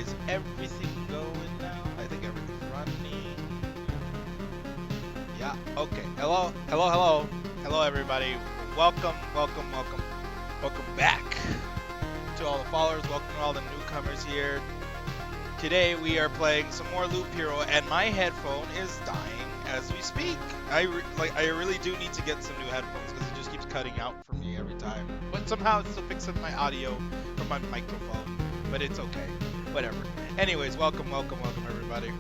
Is everything going now? I think everything's running. Yeah, okay. Hello, hello, hello. Hello, everybody. Welcome, welcome, welcome. Welcome back to all the followers. Welcome to all the newcomers here. Today we are playing some more Loop Hero, and my headphone is dying as we speak. I really do need to get some new headphones because it just keeps cutting out for me every time. But somehow it's still fixing my audio from my microphone. But it's okay. Whatever. Anyways, welcome, welcome, welcome, everybody.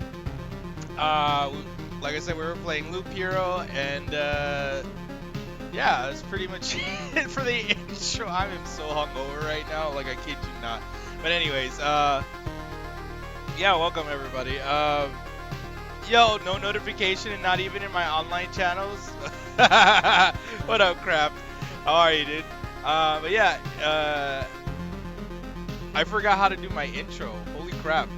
Like I said, we were playing Loop Hero, and yeah, that's pretty much it for the intro. I am so hungover right now, like I kid you not. But anyways, yeah, welcome everybody. Yo, no notification and not even in my online channels. What up, crap? How are you, dude? But yeah, I forgot how to do my intro. Holy crap.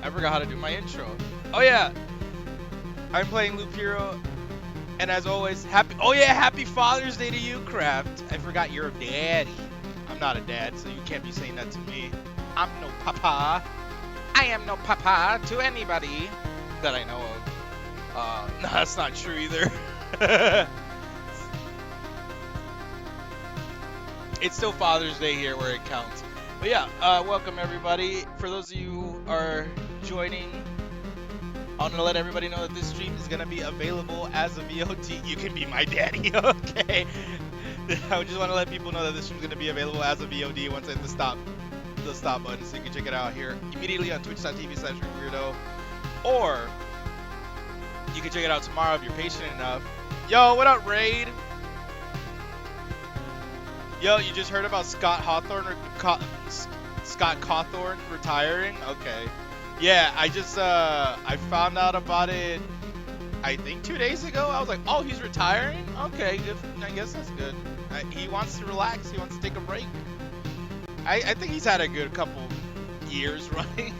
I forgot how to do my intro. Oh yeah. I'm playing Loop Hero. And as always, happy Father's Day to you, Craft. I forgot you're a daddy. I'm not a dad, so you can't be saying that to me. I'm no papa. I am no papa to anybody that I know of. No, that's not true either. It's still Father's Day here where it counts. But yeah, welcome everybody. For those of you who are joining, I want to let everybody know that this stream is going to be available as a VOD. You can be my daddy, okay? I just want to let people know that this stream is going to be available as a VOD once I hit the stop button, so you can check it out here immediately on twitch.tv/weirdo, or you can check it out tomorrow if you're patient enough. Yo, what up, Raid? Yo, you just heard about Scott Cawthorn retiring? Okay. Yeah, I just I found out about it I think 2 days ago. I was like, oh, he's retiring? Okay, good. I guess that's good. He wants to relax. He wants to take a break. I think he's had a good couple years running.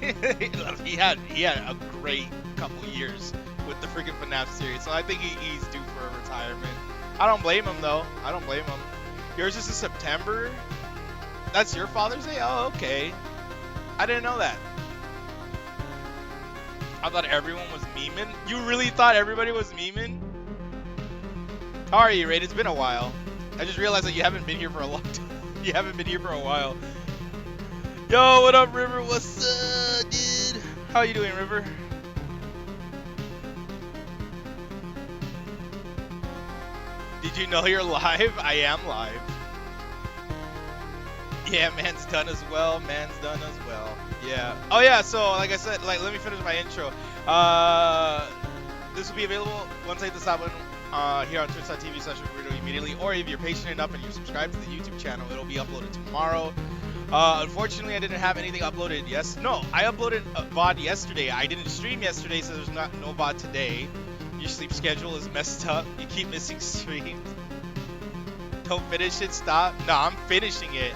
he had a great couple years with the freaking FNAF series, so I think he's due for a retirement. I don't blame him though. I don't blame him. Yours is in September? That's your Father's Day? Oh, okay. I didn't know that. I thought everyone was memeing. You really thought everybody was memeing? How are you, Raid? It's been a while. I just realized that you haven't been here for a long time. You haven't been here for a while. Yo, what up, River? What's up, dude? How you doing, River? Did you know you're live? I am live. Yeah, man's done as well. Man's done as well. Yeah. Oh yeah. So like I said, let me finish my intro. This will be available once I hit the stop button here on twitch.tv/weirdo immediately, or if you're patient enough and you're subscribed to the YouTube channel, it'll be uploaded tomorrow. Unfortunately, I didn't have anything uploaded. No, I uploaded a VOD yesterday. I didn't stream yesterday, so there's no VOD today. Your sleep schedule is messed up. You keep missing streams. Don't finish it. Stop. No, I'm finishing it.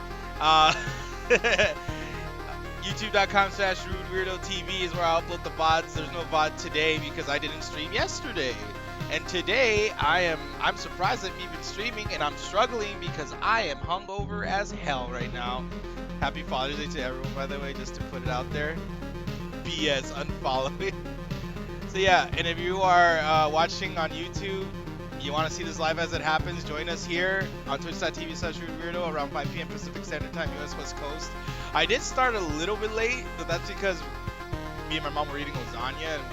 YouTube.com/RudeWeirdoTV is where I upload the VODs. There's no VOD today because I didn't stream yesterday. And today I'm surprised at me even streaming, and I'm struggling because I am hungover as hell right now. Happy Father's Day to everyone, by the way, just to put it out there. BS, unfollow me. So yeah, and if you are watching on YouTube, you want to see this live as it happens, join us here on twitch.tv/RudeWeirdo around 5 p.m. Pacific Standard Time, US West Coast. I did start a little bit late, but that's because me and my mom were eating lasagna, and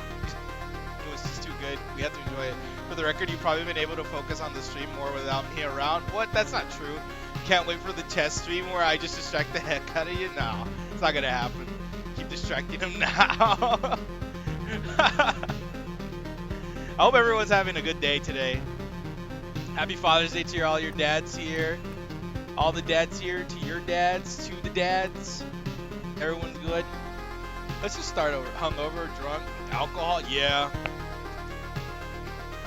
it was just too good. We had to enjoy it. For the record, you've probably been able to focus on the stream more without me around. What? That's not true. Can't wait for the test stream where I just distract the heck out of you. No, it's not gonna happen. Keep distracting him now. I hope everyone's having a good day today. Happy Father's Day to all your dads here. All the dads here, to your dads, to the dads. Everyone's good. Let's just start over. Hungover, drunk, alcohol, yeah.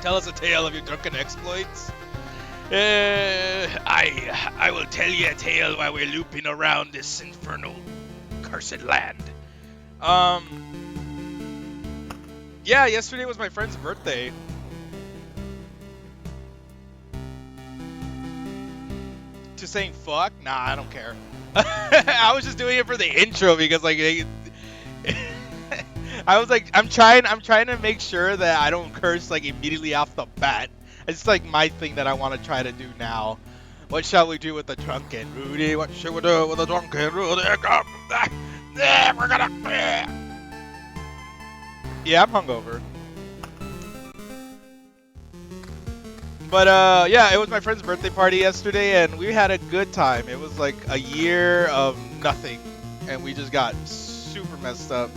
Tell us a tale of your drunken exploits. I will tell you a tale while we're looping around this infernal cursed land. Yeah, yesterday was my friend's birthday. To saying fuck? Nah, I don't care. I was just doing it for the intro because like I was like, I'm trying to make sure that I don't curse like immediately off the bat. It's like my thing that I want to try to do now. What shall we do with the drunken Rudy? What shall we do with the drunken Rudy? We're gonna. Yeah, I'm hungover. But yeah, it was my friend's birthday party yesterday, and we had a good time. It was like a year of nothing, and we just got super messed up.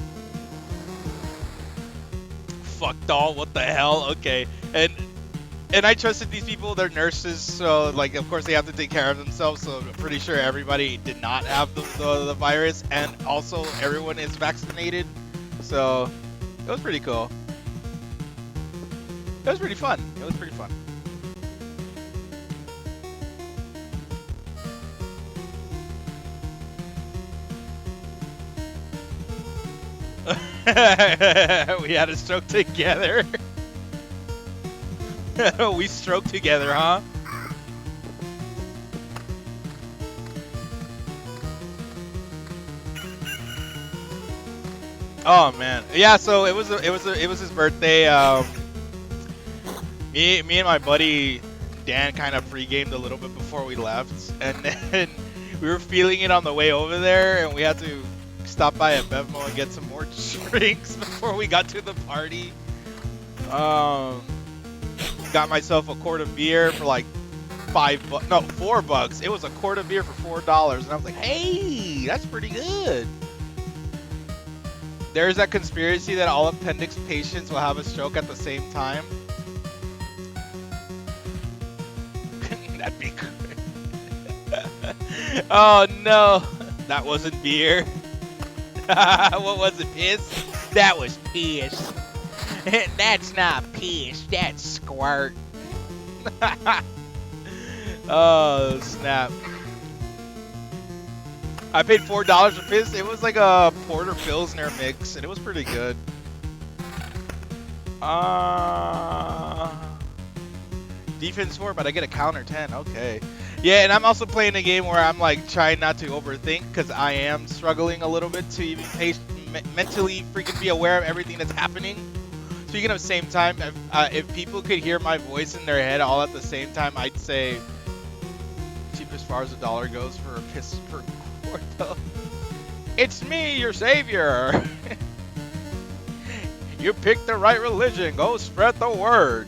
Fuck doll, what the hell? Okay, and I trusted these people. They're nurses, so like of course they have to take care of themselves. So I'm pretty sure everybody did not have the virus, and also everyone is vaccinated. So it was pretty cool. It was pretty fun. It was pretty fun. We had a stroke together. We stroked together, huh? Oh man, yeah. So it was his birthday. Me and my buddy Dan kind of pre-gamed a little bit before we left, and then we were feeling it on the way over there, and we had to stop by at Bevmo and get some more drinks before we got to the party. Got myself a quart of beer for like $4. It was a quart of beer for $4, and I was like, hey, that's pretty good. There's that conspiracy that all appendix patients will have a stroke at the same time. That'd be good. Oh no, that wasn't beer. What was it, piss? That was piss. That's not piss, that's squirt. Oh, snap. I paid $4 for piss. It was like a Porter Pilsner mix, and it was pretty good. Defense 4, but I get a counter 10. Okay. Yeah, and I'm also playing a game where I'm like trying not to overthink, because I am struggling a little bit to even mentally freaking be aware of everything that's happening. Speaking of same time, if people could hear my voice in their head all at the same time, I'd say cheap as far as the dollar goes for a piss per quart. It's me, your savior. You picked the right religion. Go spread the word.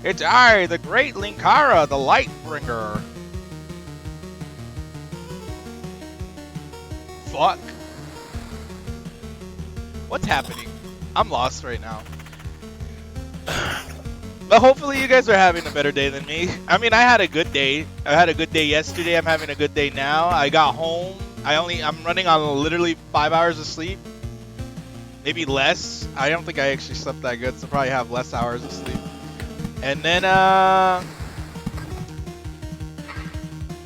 It's I, the great Linkara, the light bringer. Fuck. What's happening? I'm lost right now. But hopefully you guys are having a better day than me. I mean, I had a good day. I had a good day yesterday. I'm having a good day now. I got home. I'm running on literally 5 hours of sleep. Maybe less. I don't think I actually slept that good, so probably have less hours of sleep. And then I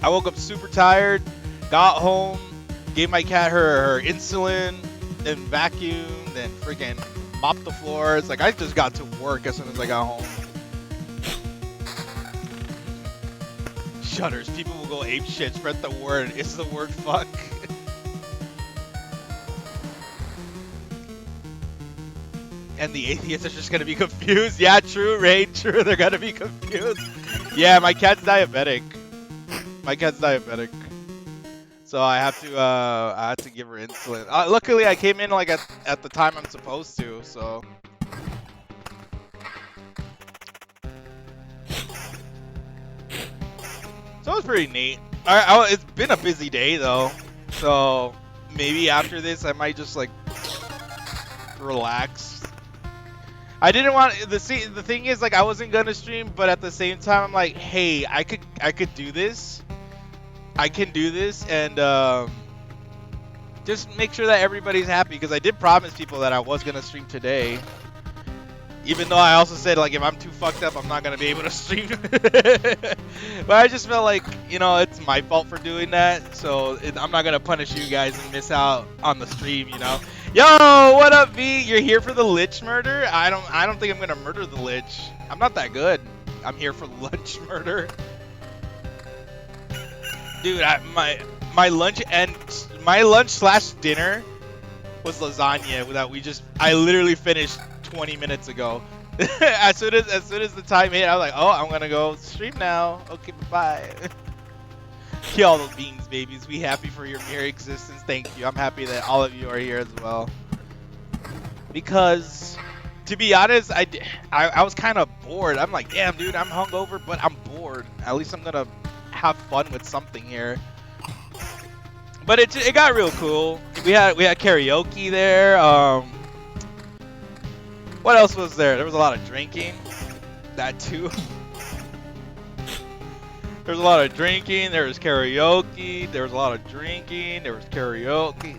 woke up super tired, got home, gave my cat her insulin, then vacuumed, then freaking mopped the floors. Like, I just got to work as soon as I got home. Shudders. People will go ape shit. Spread the word. It's the word fuck. And the atheists are just gonna be confused. Yeah, true, Ray. True, they're gonna be confused. Yeah, my cat's diabetic. My cat's diabetic. So I have to give her insulin. Luckily, I came in like at the time I'm supposed to. So. So it was pretty neat. It's been a busy day though. So maybe after this, I might just like relax. I didn't want the thing is, like, I wasn't gonna stream, but at the same time I'm like, hey, I could do this. I can do this, and just make sure that everybody's happy, because I did promise people that I was gonna stream today. Even though I also said, like, if I'm too fucked up, I'm not gonna be able to stream. But I just felt like, you know, it's my fault for doing that, so I'm not gonna punish you guys and miss out on the stream, you know. Yo, what up, V? You're here for the Lich murder? I don't think I'm gonna murder the Lich. I'm not that good. I'm here for lunch murder. Dude, my lunch and my lunch slash dinner was lasagna that I literally finished 20 minutes ago. as soon as the time hit, I was like, oh, I'm gonna go stream now. Okay, bye. Kill all those beans, babies. We happy for your mere existence. Thank you. I'm happy that all of you are here as well. Because, to be honest, I was kind of bored. I'm like, damn, dude, I'm hungover, but I'm bored. At least I'm gonna have fun with something here. But it got real cool. We had karaoke there. What else was there? There was a lot of drinking. That too. There was a lot of drinking. There was karaoke. There was a lot of drinking. There was karaoke.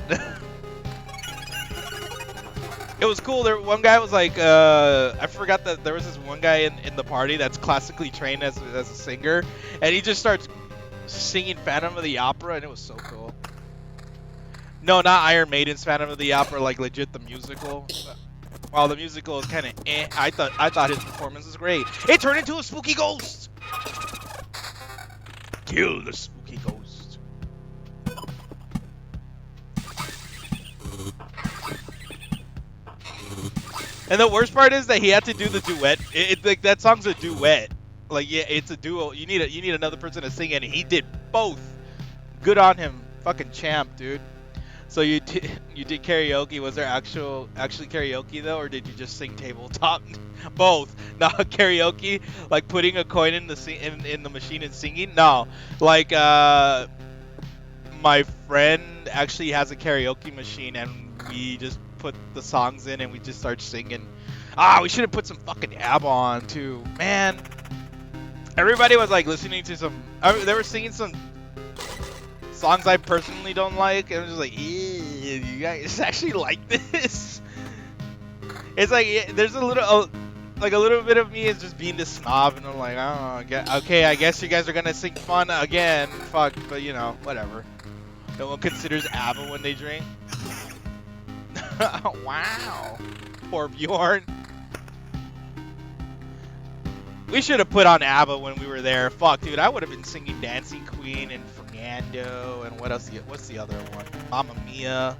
It was cool. There, one guy was like, I forgot that there was this one guy in the party that's classically trained as a singer, and he just starts singing Phantom of the Opera, and it was so cool. No, not Iron Maiden's Phantom of the Opera, like legit the musical. While the musical is kind of eh, I thought his performance was great. It turned into a spooky ghost. Kill the spooky ghost. And the worst part is that he had to do the duet. Like that song's a duet. Like yeah, it's a duo. You need another person to sing it, and he did both. Good on him, fucking champ, dude. So you did karaoke. Was there actually karaoke though, or did you just sing tabletop? Both. Not karaoke, like putting a coin in the machine and singing. No, like my friend actually has a karaoke machine, and we just put the songs in and we just start singing. We should have put some fucking ABBA on too, man. Everybody was like listening to some. They were singing some songs I personally don't like, and I'm just like, you guys actually like this? It's like there's a little bit of me is just being this snob, and I'm like, oh, okay, I guess you guys are gonna sing fun again, fuck, but you know, whatever. No one considers ABBA when they drink. Wow, poor Bjorn. We should have put on ABBA when we were there. Fuck, dude, I would have been singing Dancing Queen and Fernando and what else? What's the other one? Mamma Mia.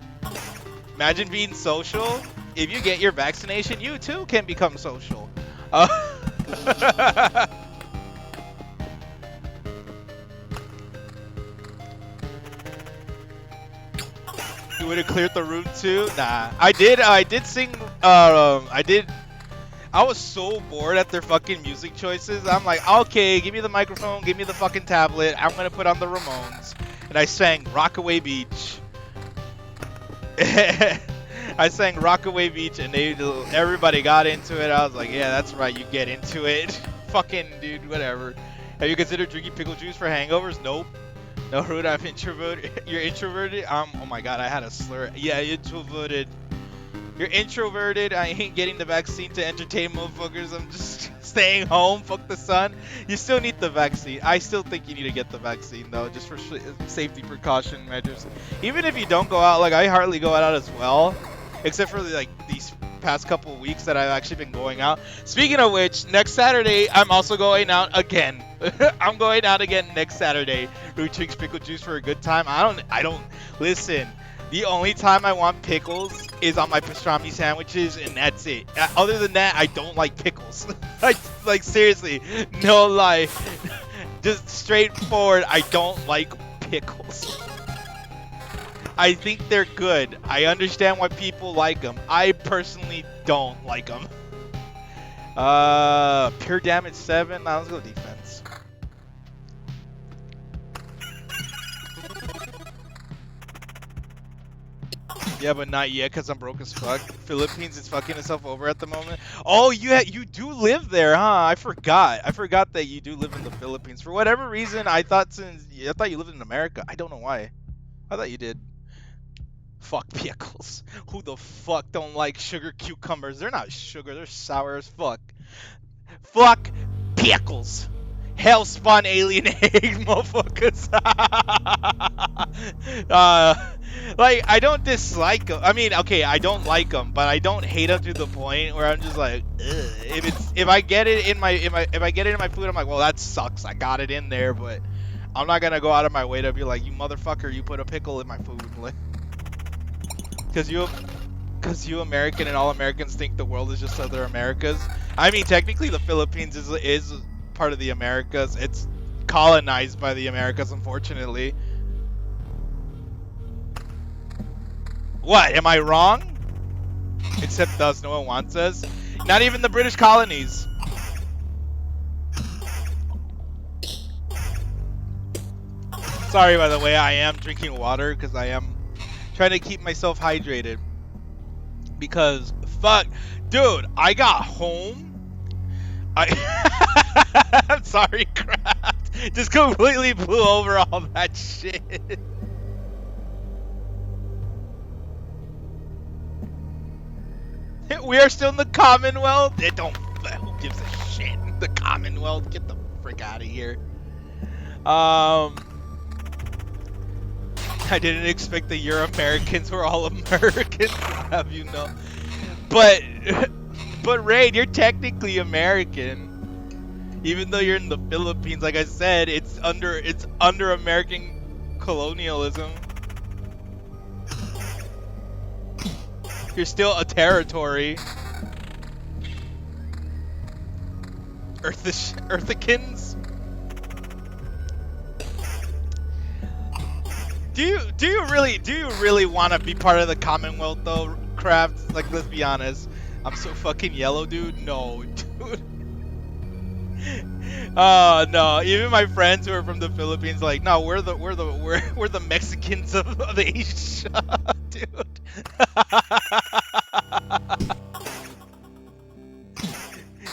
Imagine being social. If you get your vaccination, you too can become social. You would have cleared the room too? Nah, I did sing. I was so bored at their fucking music choices. I'm like, okay, give me the microphone, give me the fucking tablet. I'm gonna put on the Ramones, and I sang Rockaway Beach. I sang Rockaway Beach, and everybody got into it. I was like, yeah, that's right, you get into it. Fucking dude, whatever. Have you considered drinking pickle juice for hangovers? Nope. No, Rude, I'm introverted. You're introverted? Oh my god, I had a slur. Yeah, introverted. You're introverted. I ain't getting the vaccine to entertain motherfuckers. I'm just staying home. Fuck the sun. You still need the vaccine. I still think you need to get the vaccine though, just for safety precaution measures. Even if you don't go out, like I hardly go out as well, except for like these past couple of weeks that I've actually been going out. Speaking of which, next Saturday I'm also going out again. I'm going out again next Saturday. Who drinks pickle juice for a good time? I don't listen. The only time I want pickles is on my pastrami sandwiches, and that's it. Other than that, I don't like pickles. like seriously, no lie. Just straightforward, I don't like pickles. I think they're good. I understand why people like them. I personally don't like them. Pure damage 7. Nah, let's go defense. Yeah, but not yet, because I'm broke as fuck. Philippines is fucking itself over at the moment. Oh, you do live there, huh? I forgot. I forgot that you do live in the Philippines. For whatever reason, I thought you lived in America. I don't know why. I thought you did. Fuck pickles. Who the fuck don't like sugar cucumbers? They're not sugar. They're sour as fuck. Fuck pickles. Hell spawn alien egg, motherfuckers. Like I don't dislike them. I mean, okay, I don't like them, but I don't hate them to the point where I'm just like, ugh. If I get it in my food, I'm like, well, that sucks. I got it in there, but I'm not gonna go out of my way to be like, you motherfucker, you put a pickle in my food, like, cause you American and all Americans think the world is just other Americas. I mean, technically, the Philippines is part of the Americas. It's colonized by the Americas, unfortunately. What? Am I wrong? Except us, no one wants us. Not even the British colonies. Sorry, by the way, I am drinking water because I am trying to keep myself hydrated. Because, fuck, dude, I got home. I'm sorry, Kraft. Just completely blew over all that shit. We are still in the Commonwealth. It don't. Who gives a shit? The Commonwealth. Get the frick out of here. I didn't expect that your Americans were all Americans. Have you know? But Raid, you're technically American, even though you're in the Philippines. Like I said, it's under American colonialism. You're still a territory. Earthicans? Do you really want to be part of the Commonwealth though, Kraft? Like, let's be honest. I'm so fucking yellow, dude. No, dude. Oh no, even my friends who are from the Philippines, like, no, we're the Mexicans of Asia, dude.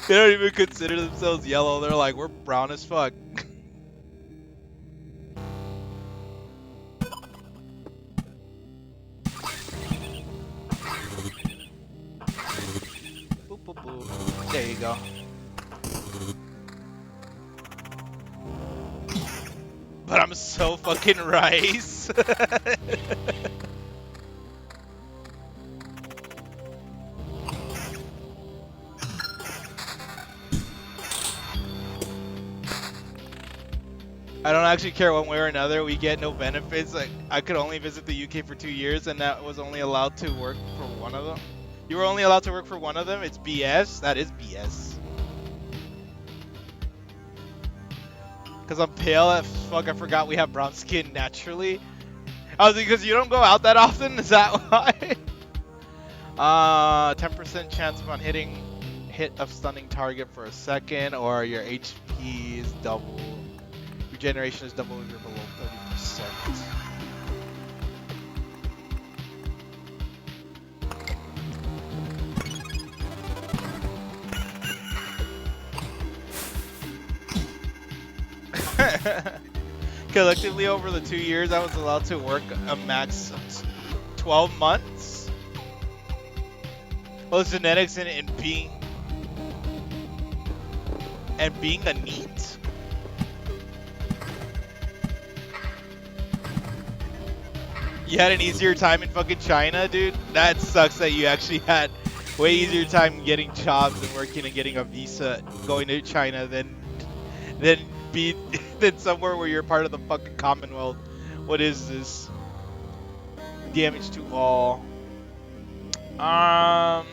They don't even consider themselves yellow. They're like, we're brown as fuck. Boop, boop, boop. There you go. But I'm so fucking rice. I don't actually care one way or another. We get no benefits. Like, I could only visit the UK for 2 years, and that was only allowed to work for one of them. You were only allowed to work for one of them? It's BS? That is BS. Because I'm pale as fuck. I forgot we have brown skin naturally. I was because you don't go out that often? Is that why? 10% chance upon hit of stunning target for a second, or your HP is double. Regeneration is double if you're below 30%. Collectively over the 2 years, I was allowed to work a max of 12 months. Well, it's genetics and being a NEET. You had an easier time in fucking China, dude? That sucks that you actually had way easier time getting jobs and working and getting a visa going to China than somewhere where you're part of the fucking Commonwealth. What is this? Damage to all. I'm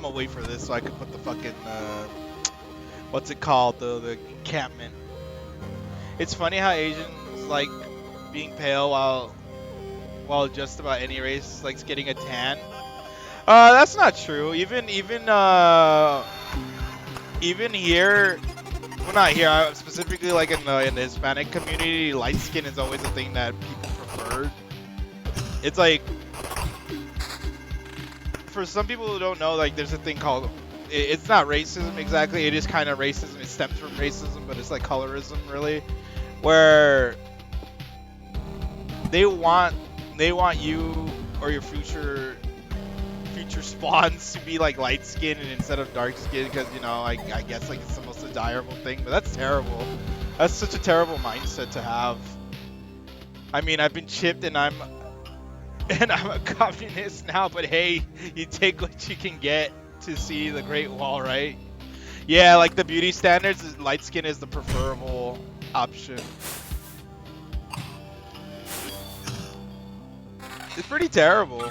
gonna wait for this so I can put the fucking what's it called, the encampment. It's funny how Asians like being pale while just about any race likes getting a tan. That's not true. Even here, well, not here. Specifically, like in the Hispanic community, light skin is always a thing that people prefer. It's like, for some people who don't know, like, there's a thing called, it's not racism exactly, it is kind of racism, it stems from racism, but it's like colorism, really, where they want you or your future spawns to be like light skin and instead of dark skin, because, you know, I guess like it's the most desirable thing, but that's terrible. That's such a terrible mindset to have. I mean, I've been chipped and I'm And I'm a communist now, but hey, you take what you can get to see the Great Wall, right? Yeah, like the beauty standards, light skin is the preferable option. It's pretty terrible.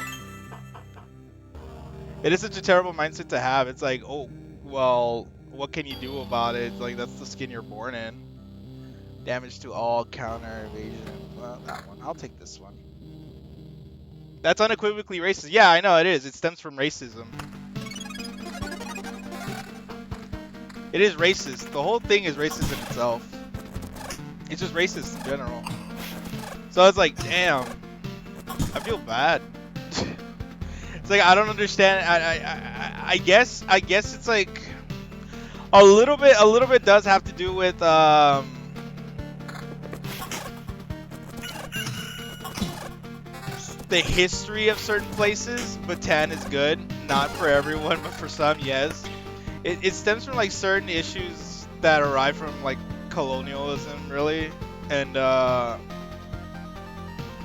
It is such a terrible mindset to have. It's like, oh, well, what can you do about it? Like, that's the skin you're born in. Damage to all, counter, evasion. Well, that one. I'll take this one. That's unequivocally racist. Yeah, I know it is. It stems from racism. It is racist. The whole thing is racist in itself. It's just racist in general. So it's like, damn. I feel bad. It's like I don't understand. I guess it's like a little bit does have to do with the history of certain places. Bhutan is good, not for everyone, but for some, yes. It stems from like certain issues that arrive from like colonialism, really, and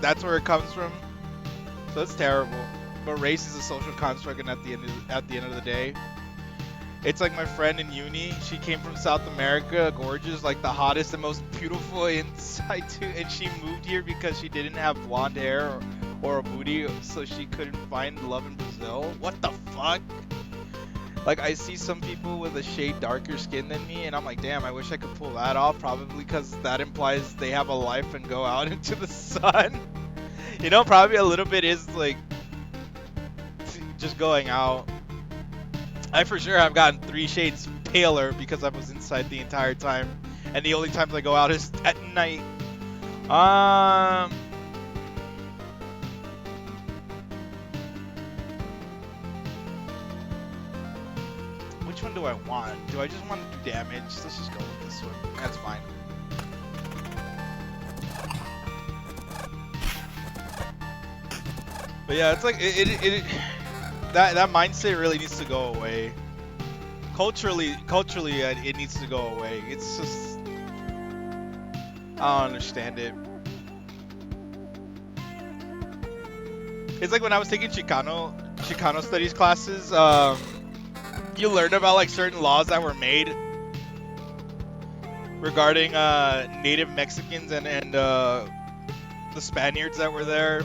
that's where it comes from. So it's terrible. But race is a social construct, and at the end of the day, it's like my friend in uni. She came from South America, gorgeous, like the hottest and most beautiful inside too, and she moved here because she didn't have blonde hair or a booty, so she couldn't find love in Brazil. What the fuck? Like, I see some people with a shade darker skin than me, and I'm like, damn, I wish I could pull that off. Probably because that implies they have a life and go out into the sun. You know, probably a little bit is like just going out. I for sure have gotten 3 shades paler because I was inside the entire time, and the only times I go out is at night. Which one do I want? Do I just want to do damage? Let's just go with this one. That's fine. But yeah, it's like that mindset really needs to go away. Culturally, it needs to go away. It's just I don't understand it. It's like when I was taking Chicano studies classes. You learn about like certain laws that were made regarding native Mexicans and the Spaniards that were there.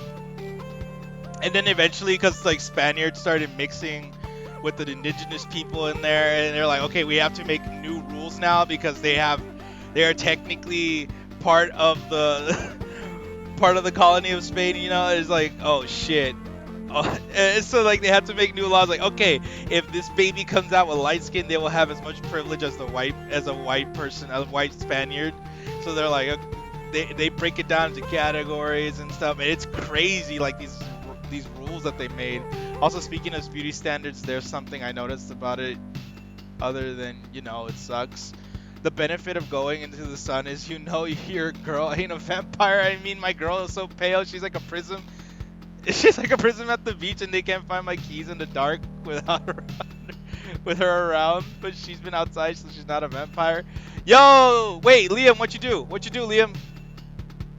And then eventually, because like Spaniards started mixing with the indigenous people in there, and they're like, okay, we have to make new rules now because they are technically part of the colony of Spain. You know, it's like, oh shit. And so like they have to make new laws. Like, okay, if this baby comes out with light skin, they will have as much privilege as a white person, a white Spaniard. So they're like, they break it down into categories and stuff, and it's crazy. Like these rules that they made. Also, speaking of beauty standards, there's something I noticed about it other than, you know, it sucks. The benefit of going into the sun is, you know, your girl ain't a vampire. I mean, my girl is so pale, she's like a prism. She's like a prism at the beach, and they can't find my keys in the dark without her with her around. But she's been outside, so she's not a vampire. Yo, wait, Liam, what you do, Liam?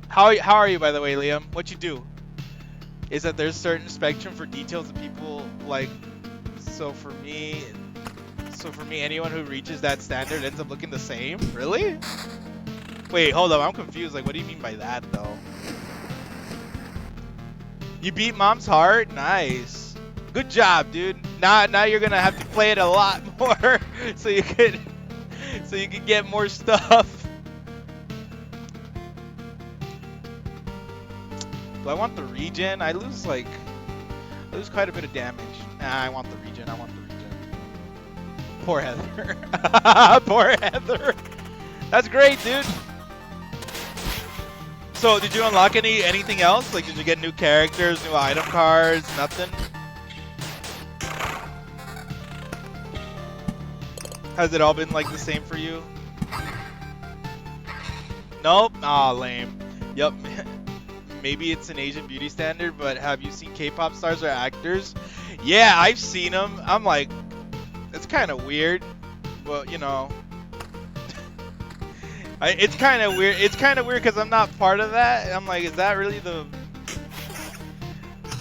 How are you, by the way, Liam? What you do? Is that there's certain spectrum for details that people like. So for me, anyone who reaches that standard ends up looking the same. Really? Wait, hold up, I'm confused. Like, what do you mean by that, though? You beat Mom's heart? Nice. Good job, dude. Now you're gonna have to play it a lot more, so you could get more stuff. Do I want the regen? I lose quite a bit of damage. Nah, I want the regen. Poor Heather. Poor Heather. That's great, dude. So, did you unlock anything else? Like, did you get new characters, new item cards, nothing? Has it all been like the same for you? Nope. Aw, lame. Yup. Maybe it's an Asian beauty standard, but have you seen K-pop stars or actors? Yeah, I've seen them. I'm like, it's kind of weird, but you know, it's kind of weird. It's kind of weird because I'm not part of that. I'm like, is that really the?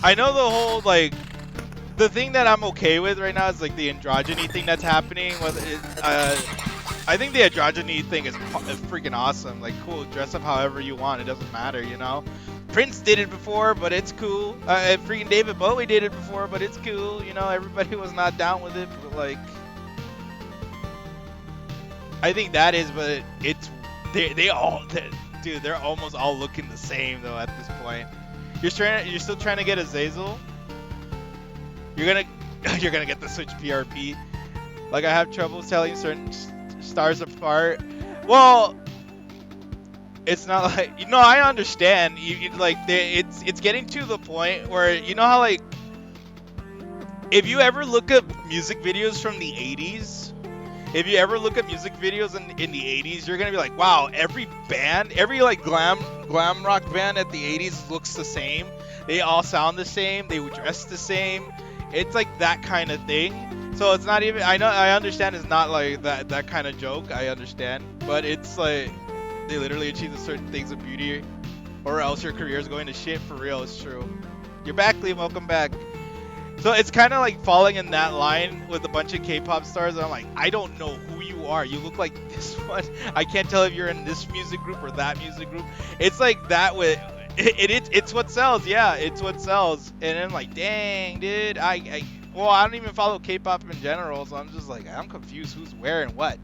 I know the whole like the thing that I'm okay with right now is like the androgyny thing that's happening. I think the androgyny thing is freaking awesome. Like, cool, dress up however you want. It doesn't matter, you know. Prince did it before, but it's cool. Freaking David Bowie did it before, but it's cool. You know, everybody was not down with it, but like, I think that is, but it's dude, they're almost all looking the same though at this point. You're still trying to get a Zazel. You're gonna get the Switch PRP. Like, I have trouble telling certain stars apart. Well, it's not like, you know, I understand. It's getting to the point where, you know how like if you ever look at music videos from the 80s, if you ever look at music videos in the 80s, you're gonna be like, wow, every like glam rock band at the 80s looks the same. They all sound the same. They would dress the same. It's like that kind of thing. So it's not even. I understand it's not like that kind of joke. I understand, but it's like they literally achieve certain things of beauty, or else your career is going to shit for real. It's true. You're back, Liam. Welcome back. So it's kind of like falling in that line with a bunch of K-pop stars. I'm like, I don't know who you are. You look like this one. I can't tell if you're in this music group or that music group. It's like that with it's what sells. Yeah, it's what sells. And I'm like, dang, dude. Well, I don't even follow K-pop in general, so I'm just like, I'm confused who's wearing what.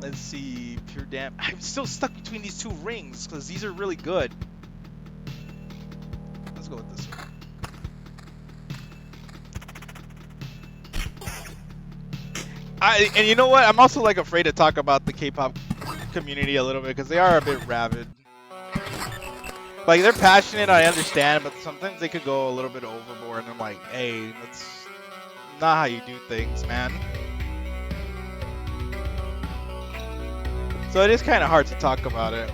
Let's see, pure damn. I'm still stuck between these two rings because these are really good. Let's go with this one. And you know what? I'm also like afraid to talk about the K-pop community a little bit because they are a bit rabid. Like, they're passionate, I understand, but sometimes they could go a little bit overboard. And I'm like, hey, that's not how you do things, man. So it is kind of hard to talk about it.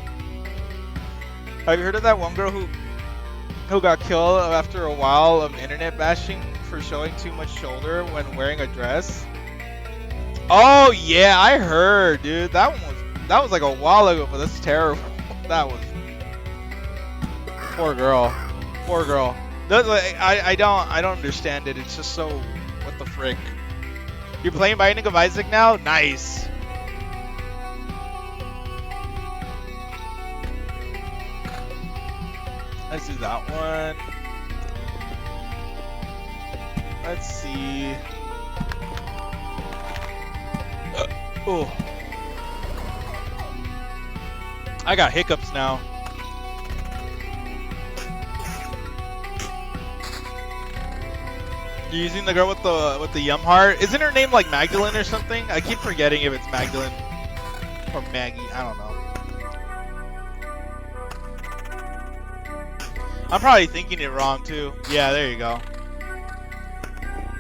Have you heard of that one girl who got killed after a while of internet bashing for showing too much shoulder when wearing a dress? Oh yeah, I heard, dude. That was like a while ago, but that's terrible. That was poor girl. Poor girl. I don't understand it. It's just so, what the frick? You're playing Binding of Isaac now? Nice. Let's do that one. Let's see. Oh, I got hiccups now. You're using the girl with the yum heart. Isn't her name like Magdalene or something? I keep forgetting if it's Magdalene or Maggie. I don't know. I'm probably thinking it wrong too. Yeah, there you go.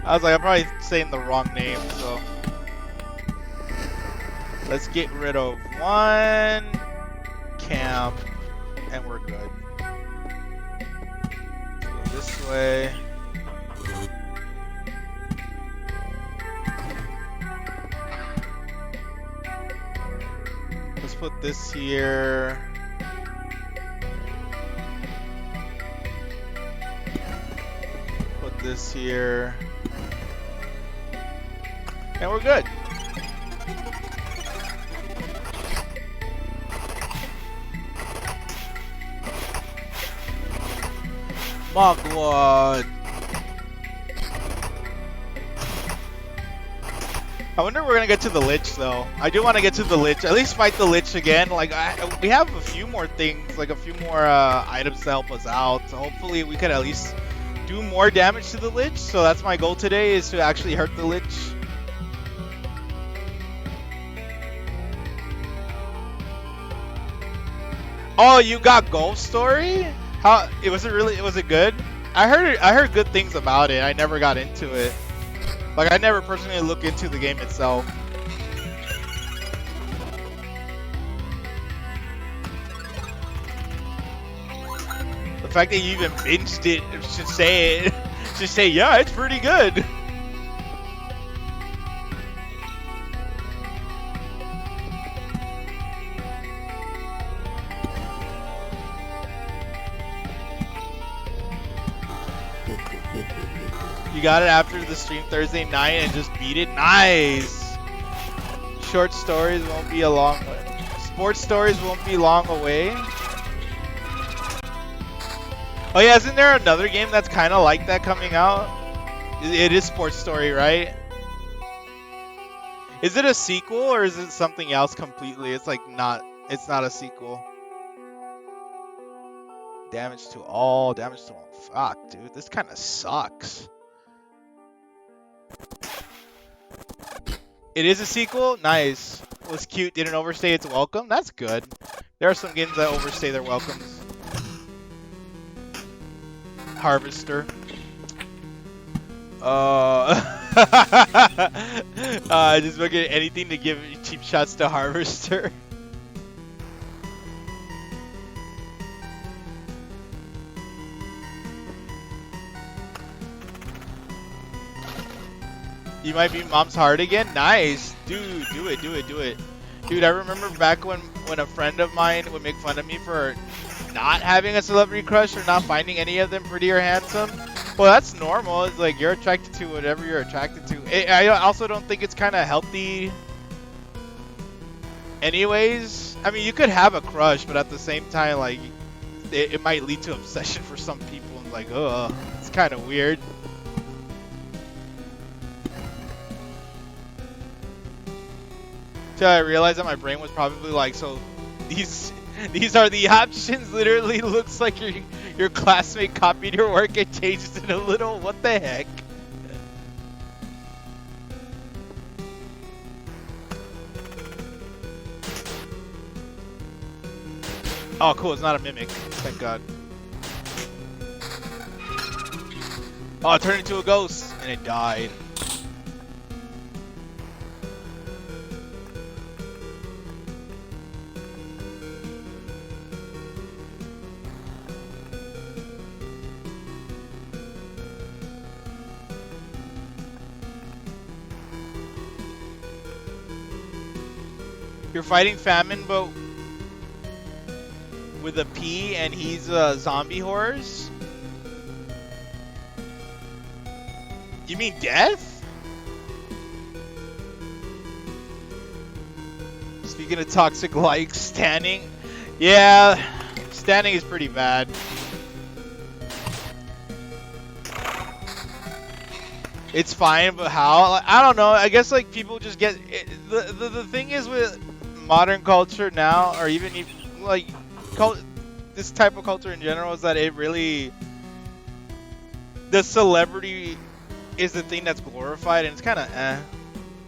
I was like, I'm probably saying the wrong name, so. Let's get rid of one camp, and we're good. Go this way. Let's put this here. Put this here. And we're good. My God. I wonder if we're gonna get to the Lich though. I do want to get to the Lich. At least fight the Lich again. Like we have a few more things, like a few more items to help us out. So hopefully we could at least do more damage to the Lich. So that's my goal today, is to actually hurt the Lich. Oh, you got Ghost Story? How was it good? I heard good things about it. I never got into it. Like, I never personally looked into the game itself. The fact that you even binged it should say yeah, it's pretty good. got it after the stream Thursday night and just beat it. Nice. Short stories won't be a long way. Sports stories won't be long away. Oh yeah, isn't there another game that's kind of like that coming out? It is Sports Story, right? Is it a sequel or is it something else completely? It's like not. It's not a sequel. Damage to all. Damage to all. Fuck, dude. This kind of sucks. It is a sequel? Nice. Was cute. Didn't overstay its welcome? That's good. There are some games that overstay their welcomes. Harvester. Just look at anything to give cheap shots to Harvester. You might be mom's heart again? Nice. Dude, do it. Dude, I remember back when a friend of mine would make fun of me for not having a celebrity crush or not finding any of them pretty or handsome. Well, that's normal. It's like you're attracted to whatever you're attracted to. I also don't think it's kind of healthy anyways. I mean, you could have a crush, but at the same time, like, it might lead to obsession for some people. And like, oh, it's kind of weird. Till I realized that my brain was probably like, so these are the options. Literally looks like your classmate copied your work and changed it a little. What the heck? Oh, cool. It's not a mimic. Thank God. Oh, it turned into a ghost and it died. You're fighting Famine, but with a P, and he's zombie horrors? You mean Death? Speaking of toxic likes, standing. Yeah, standing is pretty bad. It's fine, but how? Like, I don't know. I guess like people just get it, the thing is with modern culture now, or even like this type of culture in general, is that it really, the celebrity is the thing that's glorified, and it's kind of eh.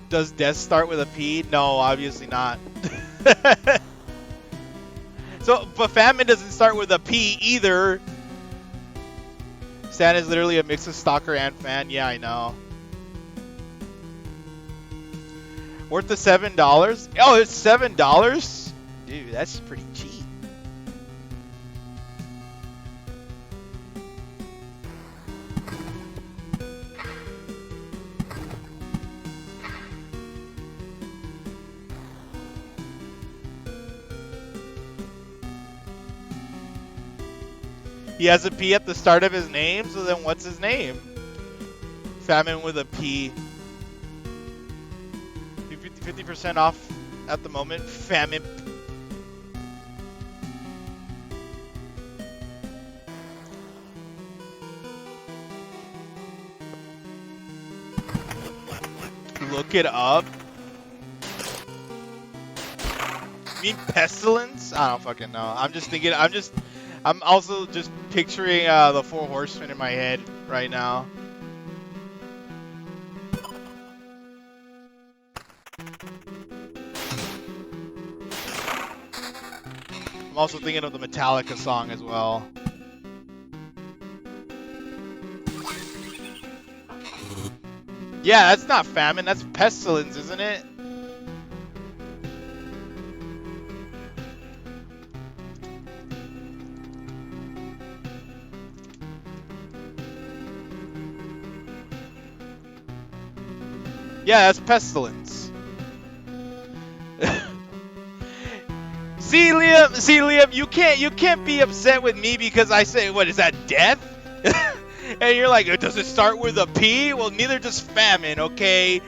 Does death start with a P? No, obviously not. So, but Famine doesn't start with a P either. Stan is literally a mix of stalker and fan. Yeah, I know. Worth the $7? Oh, it's $7? Dude, that's pretty cheap. He has a P at the start of his name, so then what's his name? Famine with a P. 50% off at the moment. Famine. Look it up. You mean Pestilence? I don't fucking know. I'm just thinking. I'm also just picturing the Four Horsemen in my head right now. I'm also thinking of the Metallica song as well. Yeah, that's not Famine, that's Pestilence, isn't it? Yeah, that's Pestilence. See, Liam, you can't be upset with me because I say, what is that, Death? And you're like, does it start with a P? Well, neither does famine, okay?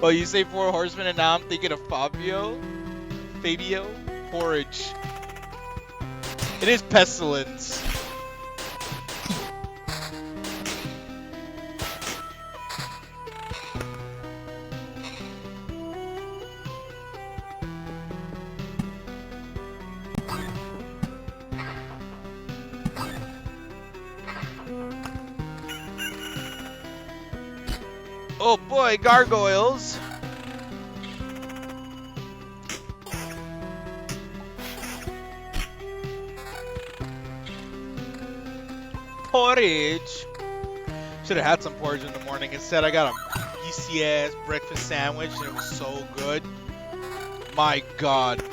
Well, you say Four Horsemen, and now I'm thinking of Fabio, Porridge. It is Pestilence. Oh boy, gargoyles. Porridge. Should have had some porridge in the morning. Instead, I got a beefy ass breakfast sandwich, and it was so good. My God.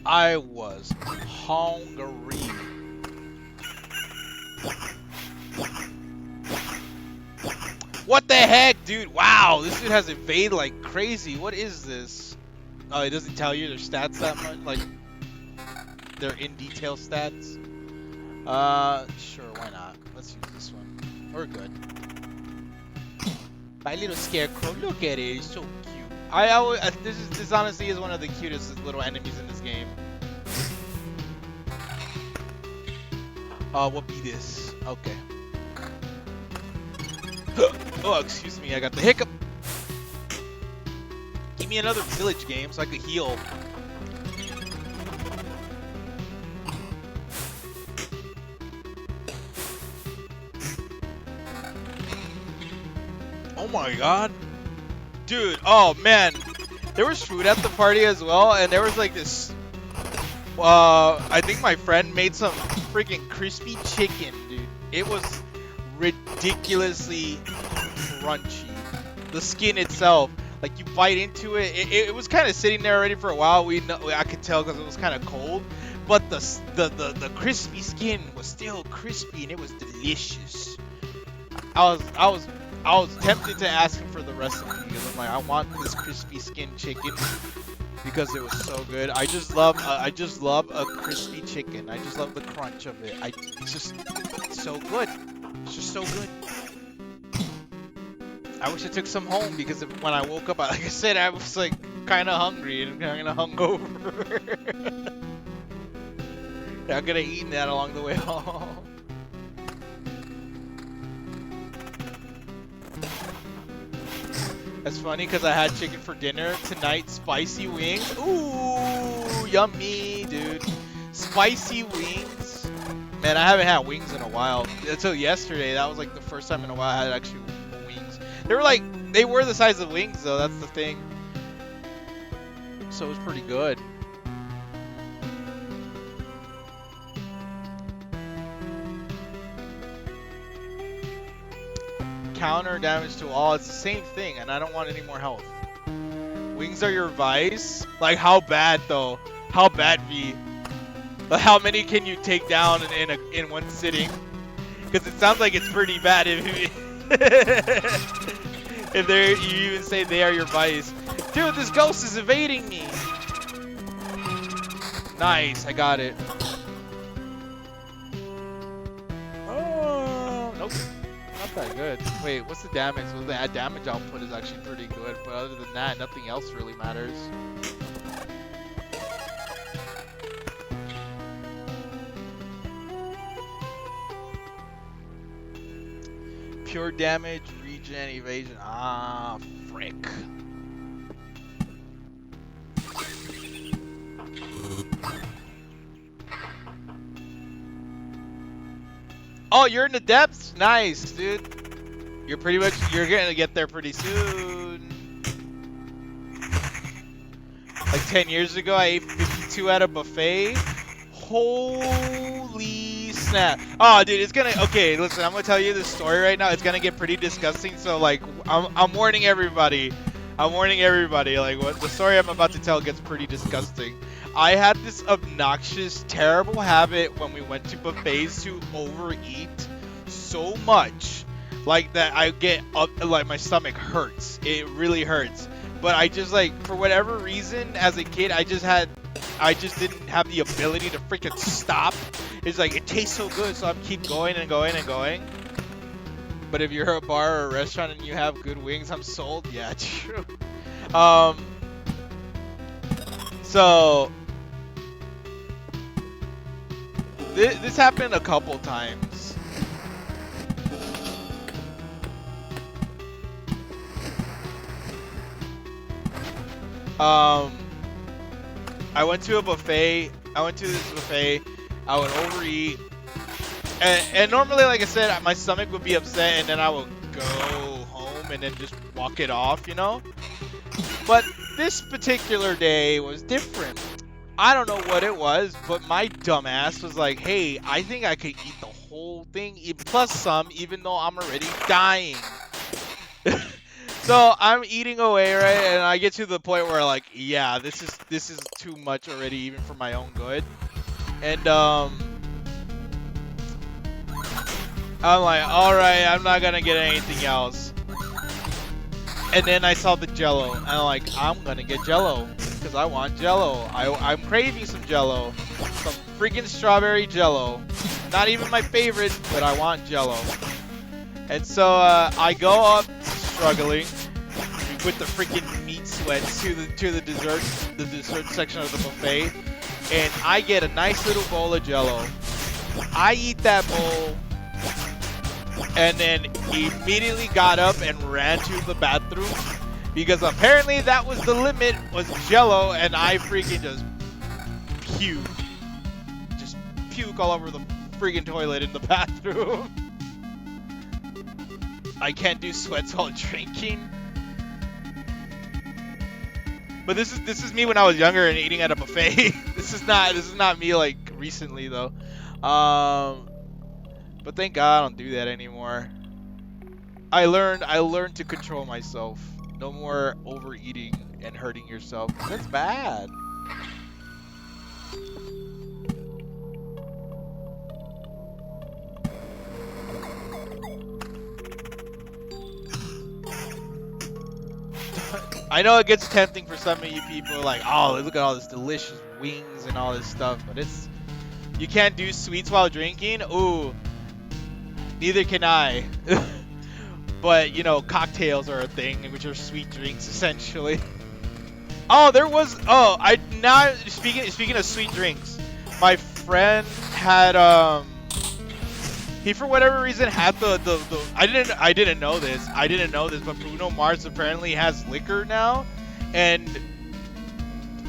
I was hungry. What the heck, dude? Wow, this dude has evade like crazy. What is this? Oh, it doesn't tell you their stats that much, like their in detail stats. Sure, why not? Let's use this one. We're good. My little scarecrow, look at it, it's so cute. This honestly is one of the cutest little enemies in this game. What be this? Okay. Oh, excuse me, I got the hiccup. Give me another village game so I could heal. Oh my God. Dude, oh man. There was food at the party as well, and there was like this I think my friend made some freaking crispy chicken, dude. It was ridiculously crunchy. The skin itself, like you bite into it, it was kind of sitting there already for a while. I could tell because it was kind of cold, but the crispy skin was still crispy and it was delicious. I was tempted to ask him for the recipe because I'm like, I want this crispy skin chicken because it was so good. I just love a crispy chicken. I just love the crunch of it. It's just so good. It's just so good. I wish I took some home because when I woke up, like I said, I was like kind of hungry and kind of hungover. Yeah, I could have eaten that along the way home. That's funny because I had chicken for dinner tonight. Spicy wings. Ooh, yummy, dude. Spicy wings. Man, I haven't had wings in a while. Until yesterday, that was like the first time in a while I had actually wings. They were the size of wings though, that's the thing. So it was pretty good. Counter damage to all, it's the same thing, and I don't want any more health. Wings are your vice? Like how bad though? How bad be? Like, how many can you take down in one sitting? Because it sounds like it's pretty bad if you even say they are your vice. Dude, this ghost is evading me. Nice, I got it. Oh, nope. Not that good. Wait, what's the damage? Well, the damage output is actually pretty good, but other than that, nothing else really matters. Pure damage, regen, evasion. Ah, frick. Oh, you're in the depths? Nice, dude. You're gonna get there pretty soon. Like 10 years ago, I ate 52 at a buffet. Holy snap. Oh, dude, it's gonna, okay, listen, I'm gonna tell you this story right now. It's gonna get pretty disgusting, so like, I'm warning everybody. I'm warning everybody, like, what the story I'm about to tell gets pretty disgusting. I had this obnoxious, terrible habit when we went to buffets to overeat so much, like that I get up, like my stomach hurts. It really hurts. but I just like for whatever reason as a kid I just didn't have the ability to freaking stop. It's like it tastes so good, so I'm keep going and going and going. But if you're a bar or a restaurant and you have good wings, I'm sold. Yeah, true. So this happened a couple times. I went to a buffet. I went to this buffet. I would overeat. And normally, like I said, my stomach would be upset, and then I would go home and then just walk it off, you know? But this particular day was different. I don't know what it was, but my dumbass was like, hey, I think I could eat the whole thing, plus some, even though I'm already dying. So I'm eating away, right? And I get to the point where like, yeah, this is too much already, even for my own good. And I'm like, alright, I'm not gonna get anything else. And then I saw the Jello, and I'm like, I'm gonna get Jello, because I want Jello. I'm craving some Jello. Some freaking strawberry Jello. Not even my favorite, but I want Jello. And so I go up, struggling, with the freaking meat sweat to the dessert section of the buffet, and I get a nice little bowl of Jello. I eat that bowl, and then immediately got up and ran to the bathroom because apparently that was the limit, was Jello, and I freaking just puke all over the freaking toilet in the bathroom. I can't do sweats while drinking. But this is me when I was younger and eating at a buffet. This is not me like recently though. But thank God I don't do that anymore. I learned to control myself. No more overeating and hurting yourself. That's bad. I know it gets tempting for some of you people, like, oh, look at all this delicious wings and all this stuff, but you can't do sweets while drinking. Ooh, neither can I. But you know, cocktails are a thing, which are sweet drinks essentially. Oh, speaking of sweet drinks, my friend had he for whatever reason had the I didn't know this, but Bruno Mars apparently has liquor now, and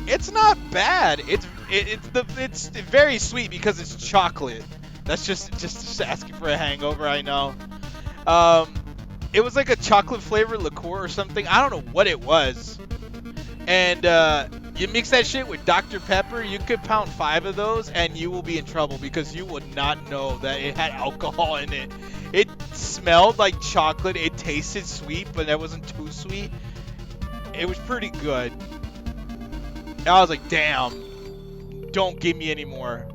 it's not bad. It's very sweet because it's chocolate. That's just asking for a hangover, I know. It was like a chocolate flavored liqueur or something. I don't know what it was. And you mix that shit with Dr. Pepper, you could pound 5 of those and you will be in trouble because you would not know that it had alcohol in it. It smelled like chocolate. It tasted sweet, but it wasn't too sweet. It was pretty good. And I was like, damn, don't give me any more.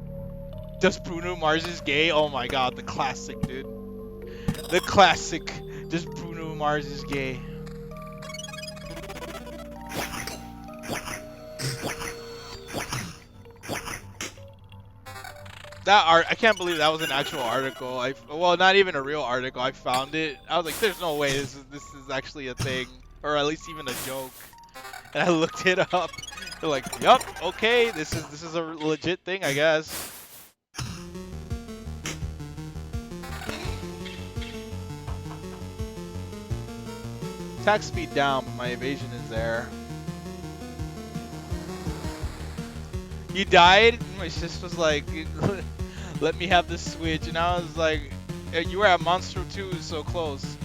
Does Bruno Mars is gay? Oh my god, the classic, dude. The classic. Does Bruno Mars is gay? That art, I can't believe that was an actual article. Well, not even a real article. I found it. I was like, there's no way this is actually a thing, or at least even a joke. And I looked it up. They're like, yup, okay, this is a legit thing, I guess. Attack speed down, but my evasion is there. You died? My sis was like, let me have the switch. And I was like, hey, you were at Monster 2, so close.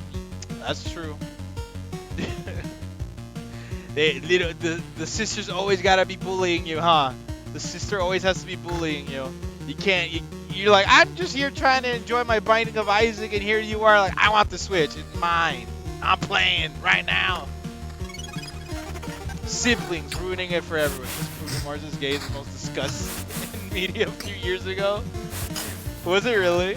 That's true. The sisters always gotta be bullying you, huh? The sister always has to be bullying you. You can't, you're like, I'm just here trying to enjoy my Binding of Isaac, and here you are like, I want the switch, it's mine. I'm playing right now. Siblings ruining it for everyone. This Bruno Mars is gay is the most discussed in media a few years ago. Was it really?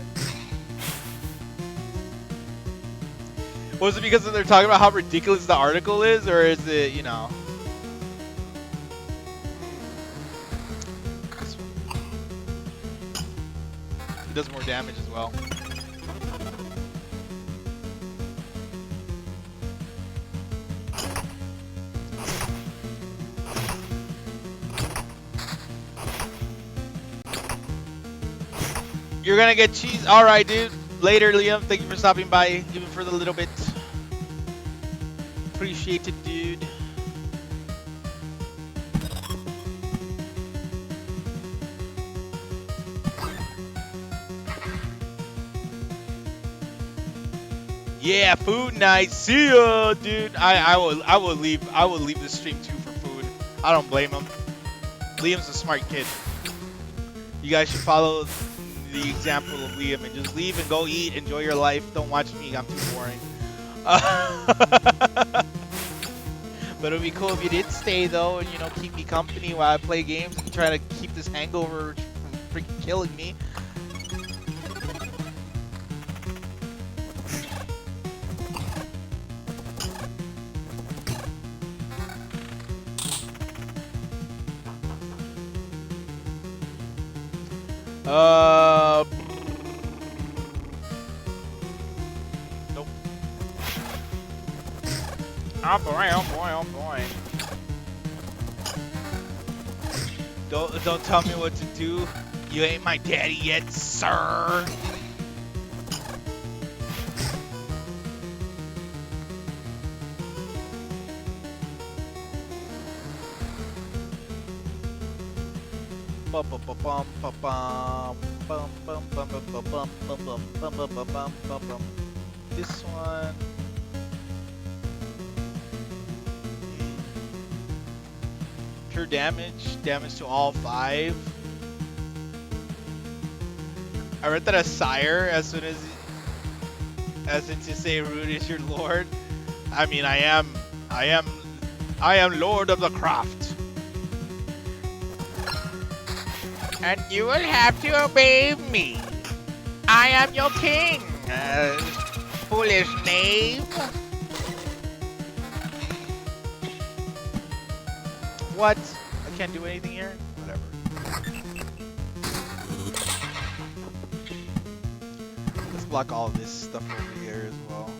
Was it because they're talking about how ridiculous the article is, or is it, you know? It does more damage as well. You're gonna get cheese. All right, dude. Later, Liam. Thank you for stopping by, even for the little bit. Appreciate it, dude. Yeah, food night. See ya, dude. I will leave the stream too for food. I don't blame him. Liam's a smart kid. You guys should follow the example of Liam and just leave and go eat, enjoy your life. Don't watch me, I'm too boring. But it would be cool if you did stay though, and you know, keep me company while I play games and try to keep this hangover from freaking killing me. Nope. Oh boy, oh boy, oh boy. Don't tell me what to do. You ain't my daddy yet, sir. This one. Pure damage to all 5. I read that as sire as soon as in to say Rude is your lord. I mean, I am lord of the craft. And you will have to obey me. I am your king, foolish knave. What? I can't do anything here? Whatever. Let's block all of this stuff over here as well.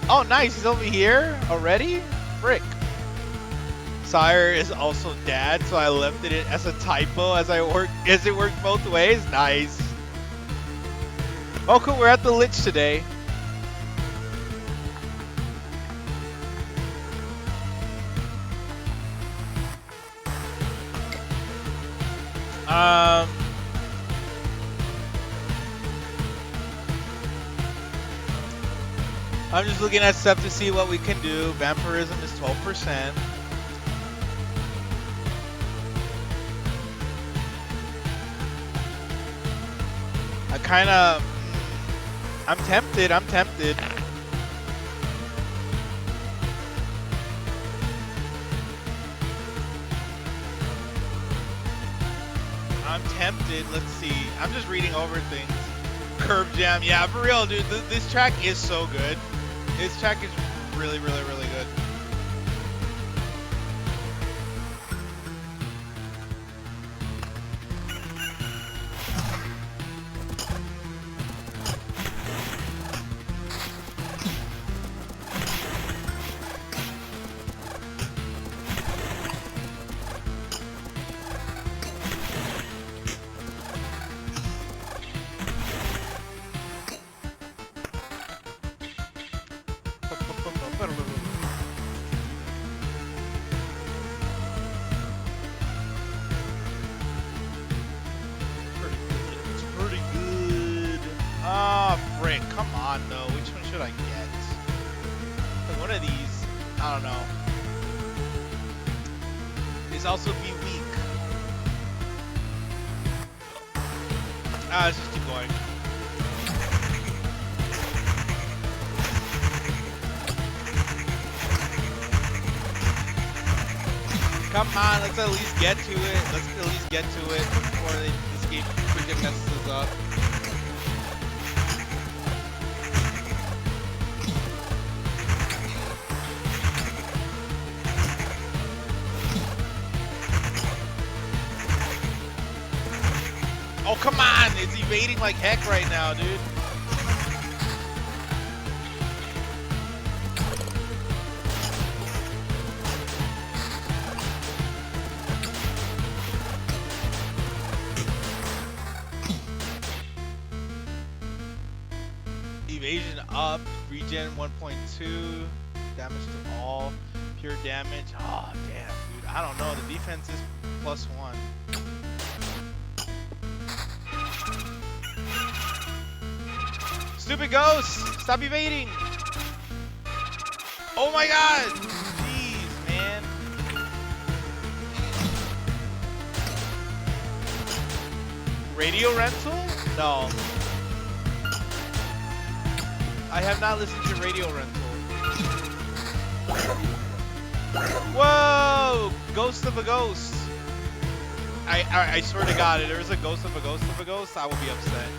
Oh, nice. He's over here already? Frick. Sire is also dad, so I left it as a typo as it worked both ways. Nice. Oh, cool. We're at the Lich today. I'm just looking at stuff to see what we can do. Vampirism is 12%. I'm tempted. I'm tempted. Let's see. I'm just reading over things. Curve Jam. Yeah, for real, dude. This track is so good. This track is really, really, really good. Also be weak. Let's just keep going. Come on, let's at least get to it. Let's at least get to it before this game freaking messes up. Oh, come on! It's evading like heck right now, dude. Evasion up, regen 1.2, damage to all, pure damage. Oh, damn, dude. I don't know. The defense is +1. Stupid ghost! Stop evading! Oh my god! Jeez, man. Radio rental? No. I have not listened to radio rental. Whoa! Ghost of a ghost. I swear to God, if there's a ghost of a ghost of a ghost, I will be upset.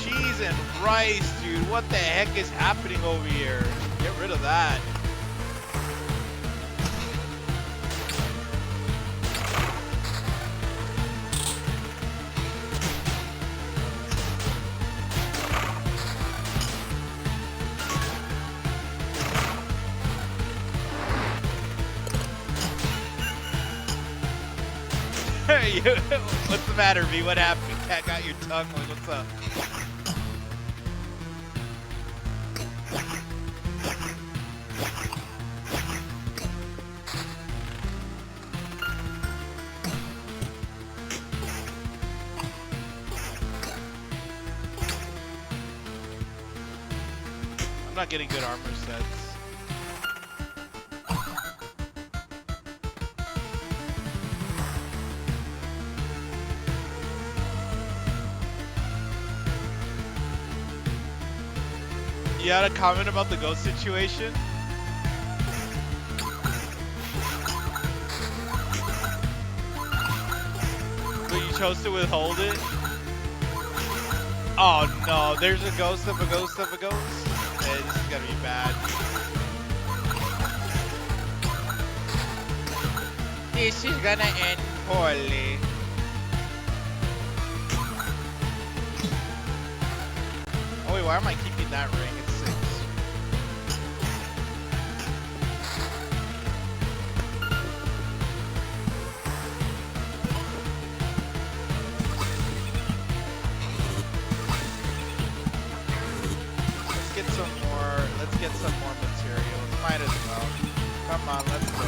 Cheese and rice, dude. What the heck is happening over here? Get rid of that. What's the matter, V? What happened? Cat got your tongue. Like, what's up? I'm not getting good armor sets. You had a comment about the ghost situation? But you chose to withhold it? Oh no, there's a ghost of a ghost of a ghost? Hey, this is gonna be bad. This is gonna end poorly. Oh wait, why am I keeping that ring? It's 6. Let's get some more materials. Might as well. Come on, let's go.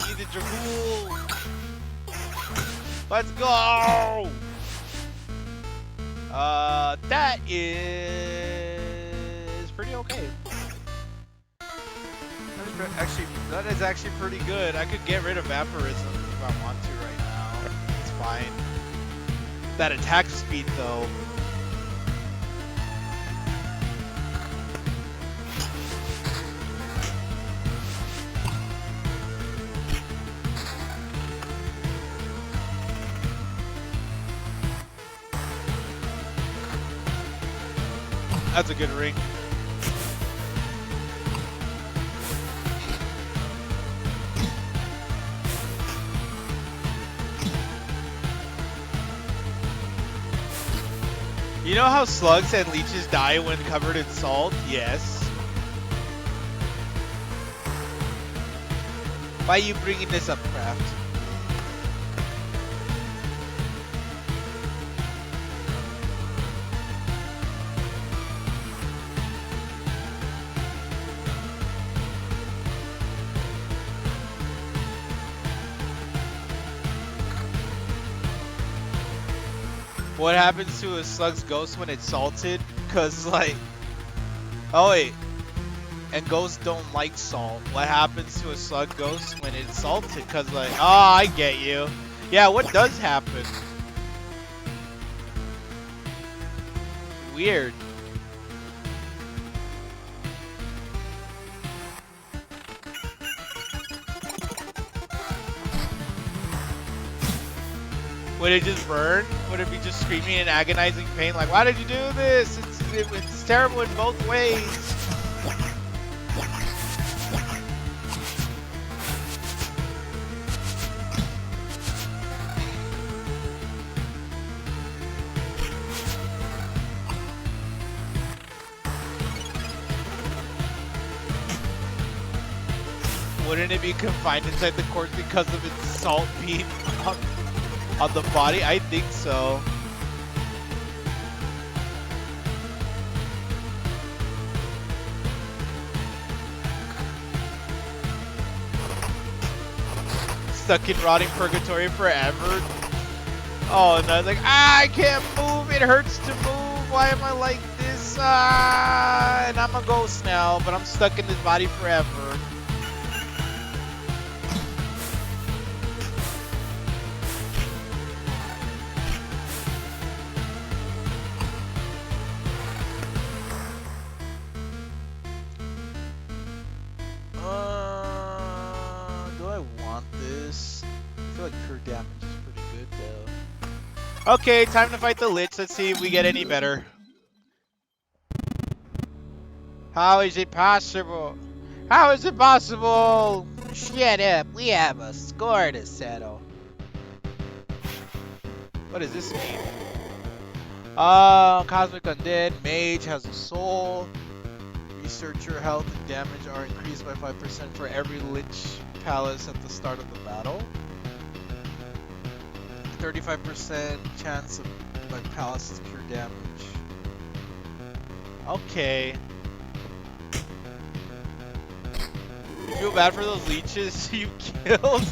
Need the Dragool. Let's go! That is pretty okay. That is actually pretty good. I could get rid of Vampirism if I want to right now. It's fine. That attack speed though. That's a good ring. You know how slugs and leeches die when covered in salt? Yes. Why are you bringing this up, Craft? What happens to a slug's ghost when it's salted? Cause like, oh wait, and ghosts don't like salt. What happens to a slug ghost when it's salted? Cause like, oh, I get you. Yeah, what does happen? Weird. Would it just burn? Would it be just screaming in agonizing pain like, why did you do this? It's terrible in both ways. Wouldn't it be confined inside the corpse because of its salt being on the body? I think so. Stuck in rotting purgatory forever. Oh no, it's like, I can't move, it hurts to move, why am I like this? And I'm a ghost now, but I'm stuck in this body forever. Do I want this? I feel like pure damage is pretty good though. Okay, time to fight the Lich. Let's see if we get any better. How is it possible? How is it possible? Shut up, we have a score to settle. What does this mean? Cosmic Undead, Mage has a soul. Researcher health and damage are increased by 5% for every Lich Palace at the start of the battle. 35% chance of my palace to cure damage. Okay. You feel bad for those leeches you killed?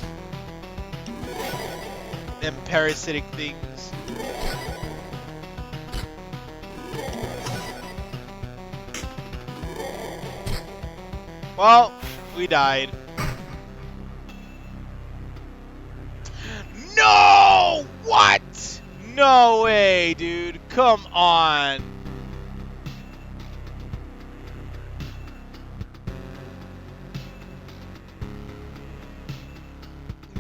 Them parasitic things. Well, we died. No! What? No way, dude. Come on.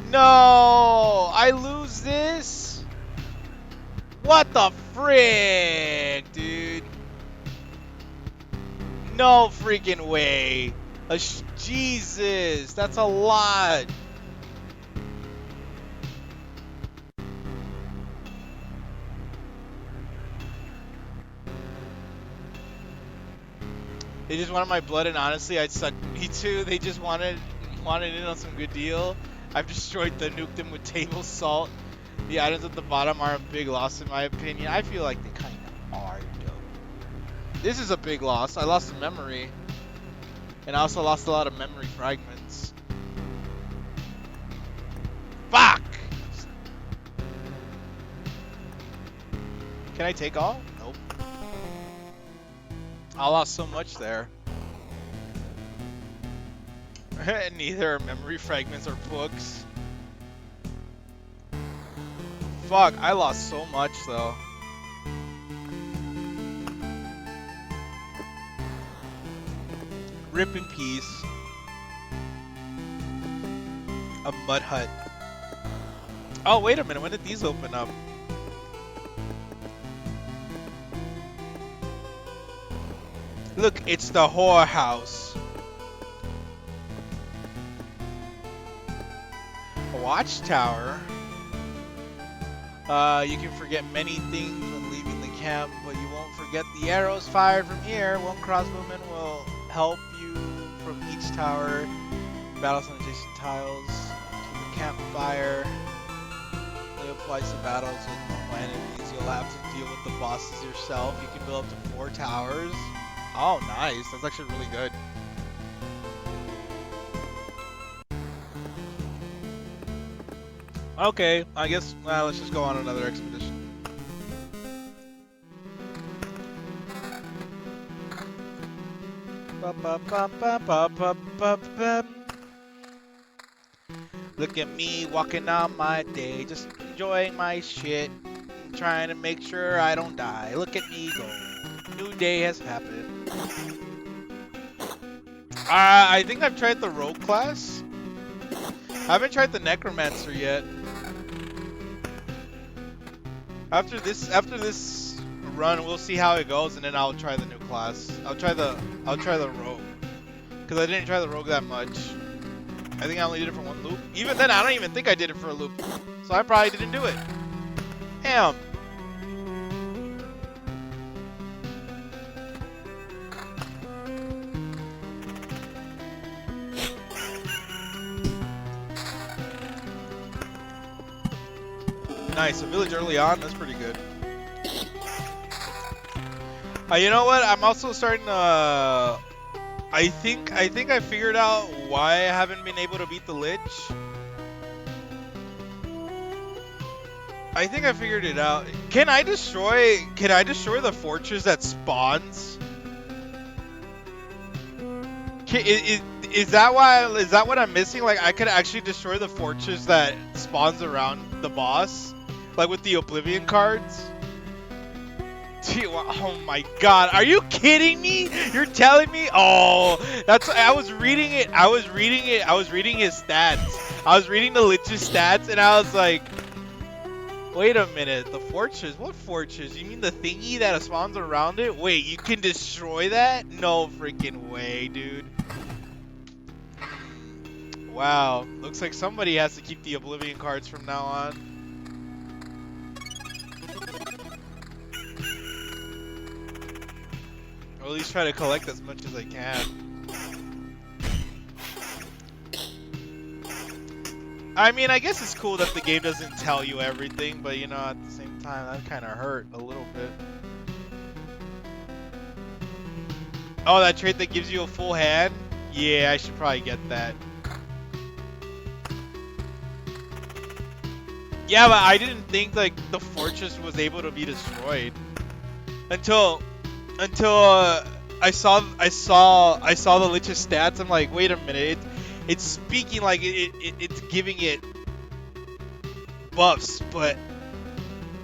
No! I lose this? What the frick, dude? No freaking way. Jesus, that's a lot. They just wanted my blood, and honestly, I'd suck. Me too. They just wanted in on some good deal. I've destroyed them, nuked them with table salt. The items at the bottom are a big loss in my opinion. I feel like they kind of are, though. This is a big loss. I lost a memory. And I also lost a lot of memory fragments. Fuck! Can I take all? Nope. I lost so much there. Neither are memory fragments or books. Fuck, I lost so much though. Rip in peace. A mud hut. Oh, wait a minute. When did these open up? Look, it's the whorehouse. A watchtower. You can forget many things when leaving the camp, but you won't forget the arrows fired from here. One crossbowman will help you from each tower. Battles on adjacent tiles to the campfire. It applies to battles with enemies. You'll have to deal with the bosses yourself. You can build up to 4 towers. Oh, nice. That's actually really good. Okay, I guess let's just go on another expedition. Look at me walking on my day, just enjoying my shit, trying to make sure I don't die. Look at me go. New day has happened. I think I've tried the rogue class. I haven't tried the necromancer yet. After this run, we'll see how it goes, and then I'll try the new class. I'll try the rogue, because I didn't try the rogue that much. I think I only did it for one loop. Even then, I don't even think I did it for a loop, so I probably didn't do it. Damn. Nice, a village early on. That's pretty good. You know what? I'm also starting to. I think I figured out why I haven't been able to beat the Lich. I think I figured it out. Can I destroy the fortress that spawns? Is that what I'm missing? Like, I could actually destroy the fortress that spawns around the boss, like with the Oblivion cards. Oh my god, are you kidding me? You're telling me? Oh, I was reading his stats. I was reading the Lich's stats, and I was like, wait a minute, the fortress? What fortress? You mean the thingy that spawns around it? Wait, you can destroy that? No freaking way, dude. Wow, looks like somebody has to keep the Oblivion cards from now on. Or at least try to collect as much as I can. I mean, I guess it's cool that the game doesn't tell you everything, but you know, at the same time, that kind of hurt a little bit. Oh, that trait that gives you a full hand? Yeah, I should probably get that. Yeah, but I didn't think like the fortress was able to be destroyed until I saw the Lich's stats. I'm like, wait a minute, it's speaking like it's giving it buffs, but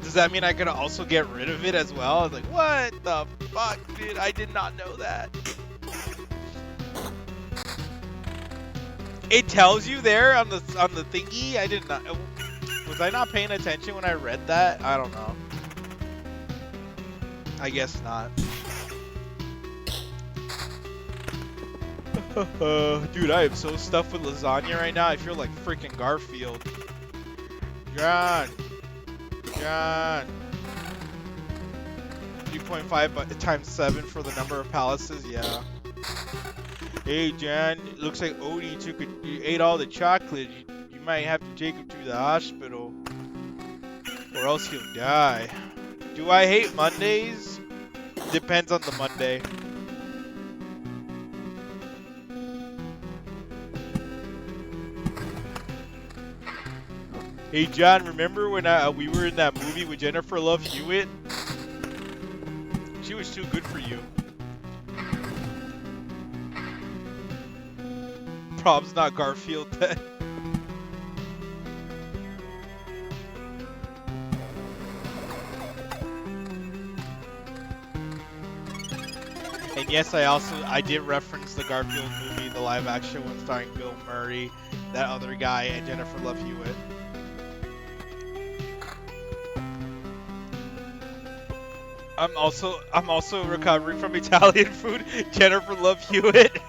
does that mean I could also get rid of it as well? I was like, what the fuck, dude? I did not know that. It tells you there on the thingy. I did not. Was I not paying attention when I read that? I don't know. I guess not. Dude, I am so stuffed with lasagna right now. I feel like freaking Garfield. John. 3.5 times 7 for the number of palaces. Yeah. Hey, John. It looks like Odie ate all the chocolate. You might have to take him to the hospital, or else he'll die. Do I hate Mondays? Depends on the Monday. Hey John, remember when we were in that movie with Jennifer Love Hewitt? She was too good for you. Prob's not Garfield then. And yes, I did reference the Garfield movie, the live action one starring Bill Murray, that other guy, and Jennifer Love Hewitt. I'm also recovering from Italian food. Jennifer Love Hewitt.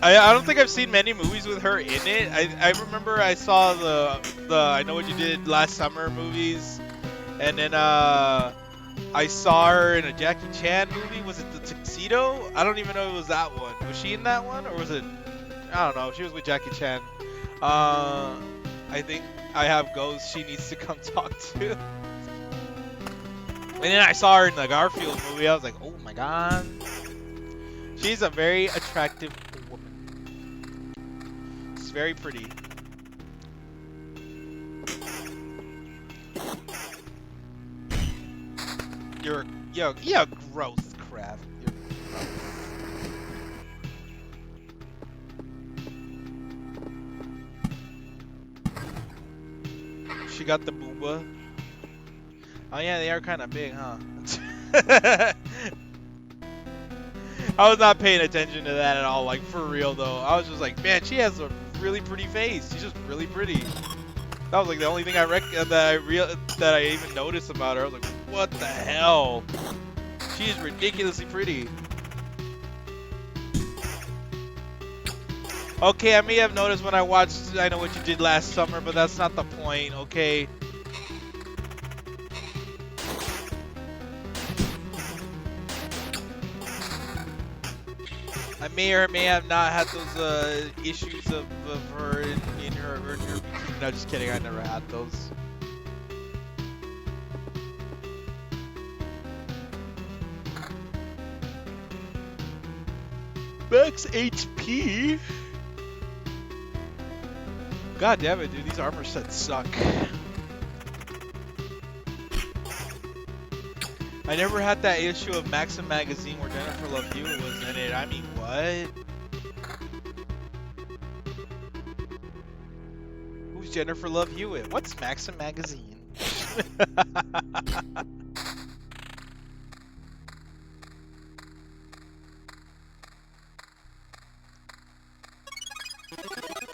I don't think I've seen many movies with her in it. I remember I saw the I Know What You Did Last Summer movies, and then I saw her in a Jackie Chan movie. Was it The Tuxedo? I don't even know if it was that one. Was she in that one, or was it? I don't know. She was with Jackie Chan. I think I have ghosts she needs to come talk to. And then I saw her in the Garfield movie. I was like, oh my god. She's a very attractive woman. She's very pretty. You're gross, Craft. You're gross. She got the booba. Oh yeah, they are kind of big, huh? I was not paying attention to that at all, like for real though. I was just like, man, she has a really pretty face. She's just really pretty. That was like the only thing that I even noticed about her. I was like, what the hell? She is ridiculously pretty. Okay, I may have noticed when I watched I Know What You Did Last Summer, but that's not the point, okay? I may or may have not had those issues of her in her bikini. No, just kidding. I never had those. Max HP. God damn it, dude. These armor sets suck. I never had that issue of Maxim magazine where Jennifer Love Hewitt was in it. I mean, what? Who's Jennifer Love Hewitt? What's Maxim magazine?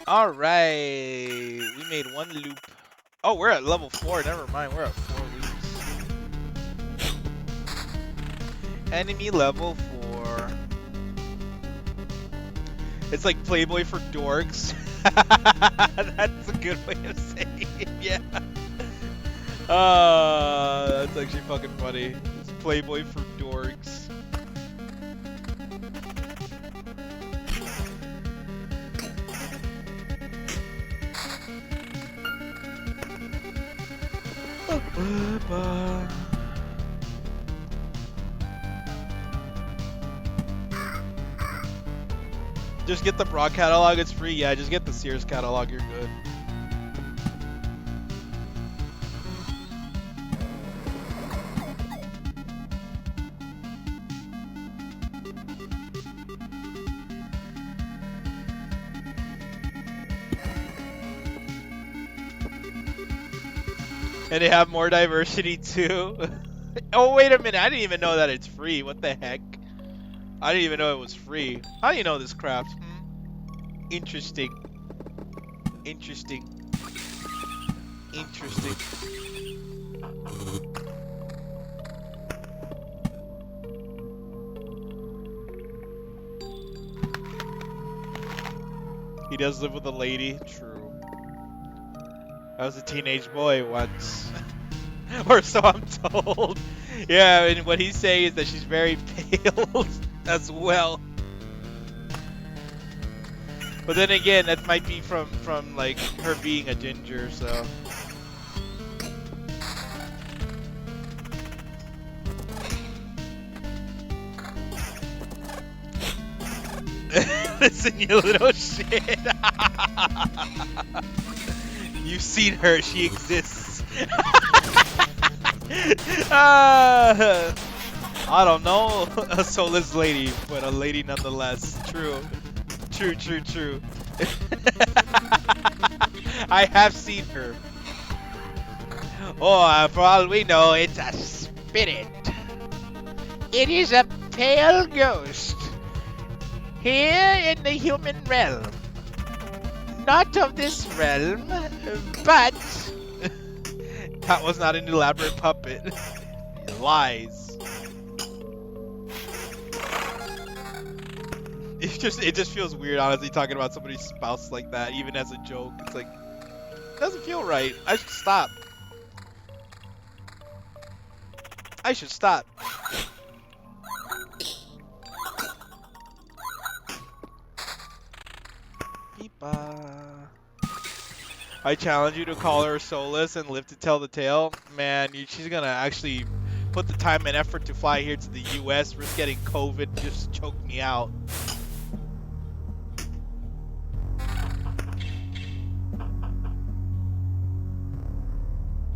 Alright. We made one loop. Oh, we're at level 4. Never mind. We're at 4 loops. Enemy level 4. It's like Playboy for dorks. That's a good way of saying it, yeah. That's actually fucking funny. It's Playboy for dorks. Just get the broad catalog, it's free. Yeah, just get the Sears catalog, you're good. And they have more diversity too. Oh, wait a minute. I didn't even know that it's free. What the heck? I didn't even know it was free. How do you know this craft? Interesting. Interesting. Interesting. He does live with a lady. True. I was a teenage boy once. Or so I'm told. Yeah, and what he's saying is that she's very pale as well. But then again, that might be from like her being a ginger, so. Listen, you little shit. You've seen her, she exists. I don't know, a soulless lady, but a lady nonetheless. True. True, true, true. I have seen her. Oh, for all we know, it's a spirit. It is a pale ghost. Here in the human realm. Not of this realm, but... That was not an elaborate puppet. Lies. It just feels weird, honestly, talking about somebody's spouse like that, even as a joke. It's like, it doesn't feel right. I should stop. I should stop. I challenge you to call her soulless and live to tell the tale. Man, she's gonna actually put the time and effort to fly here to the US, risk getting COVID, just choke me out.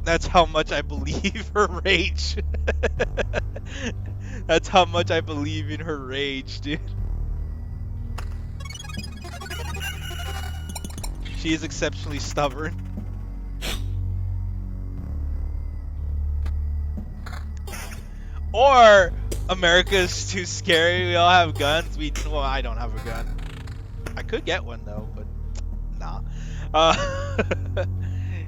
That's how much I believe her rage. That's how much I believe in her rage, dude. She is exceptionally stubborn. Or America is too scary. We all have guns. Well, I don't have a gun. I could get one though, but nah.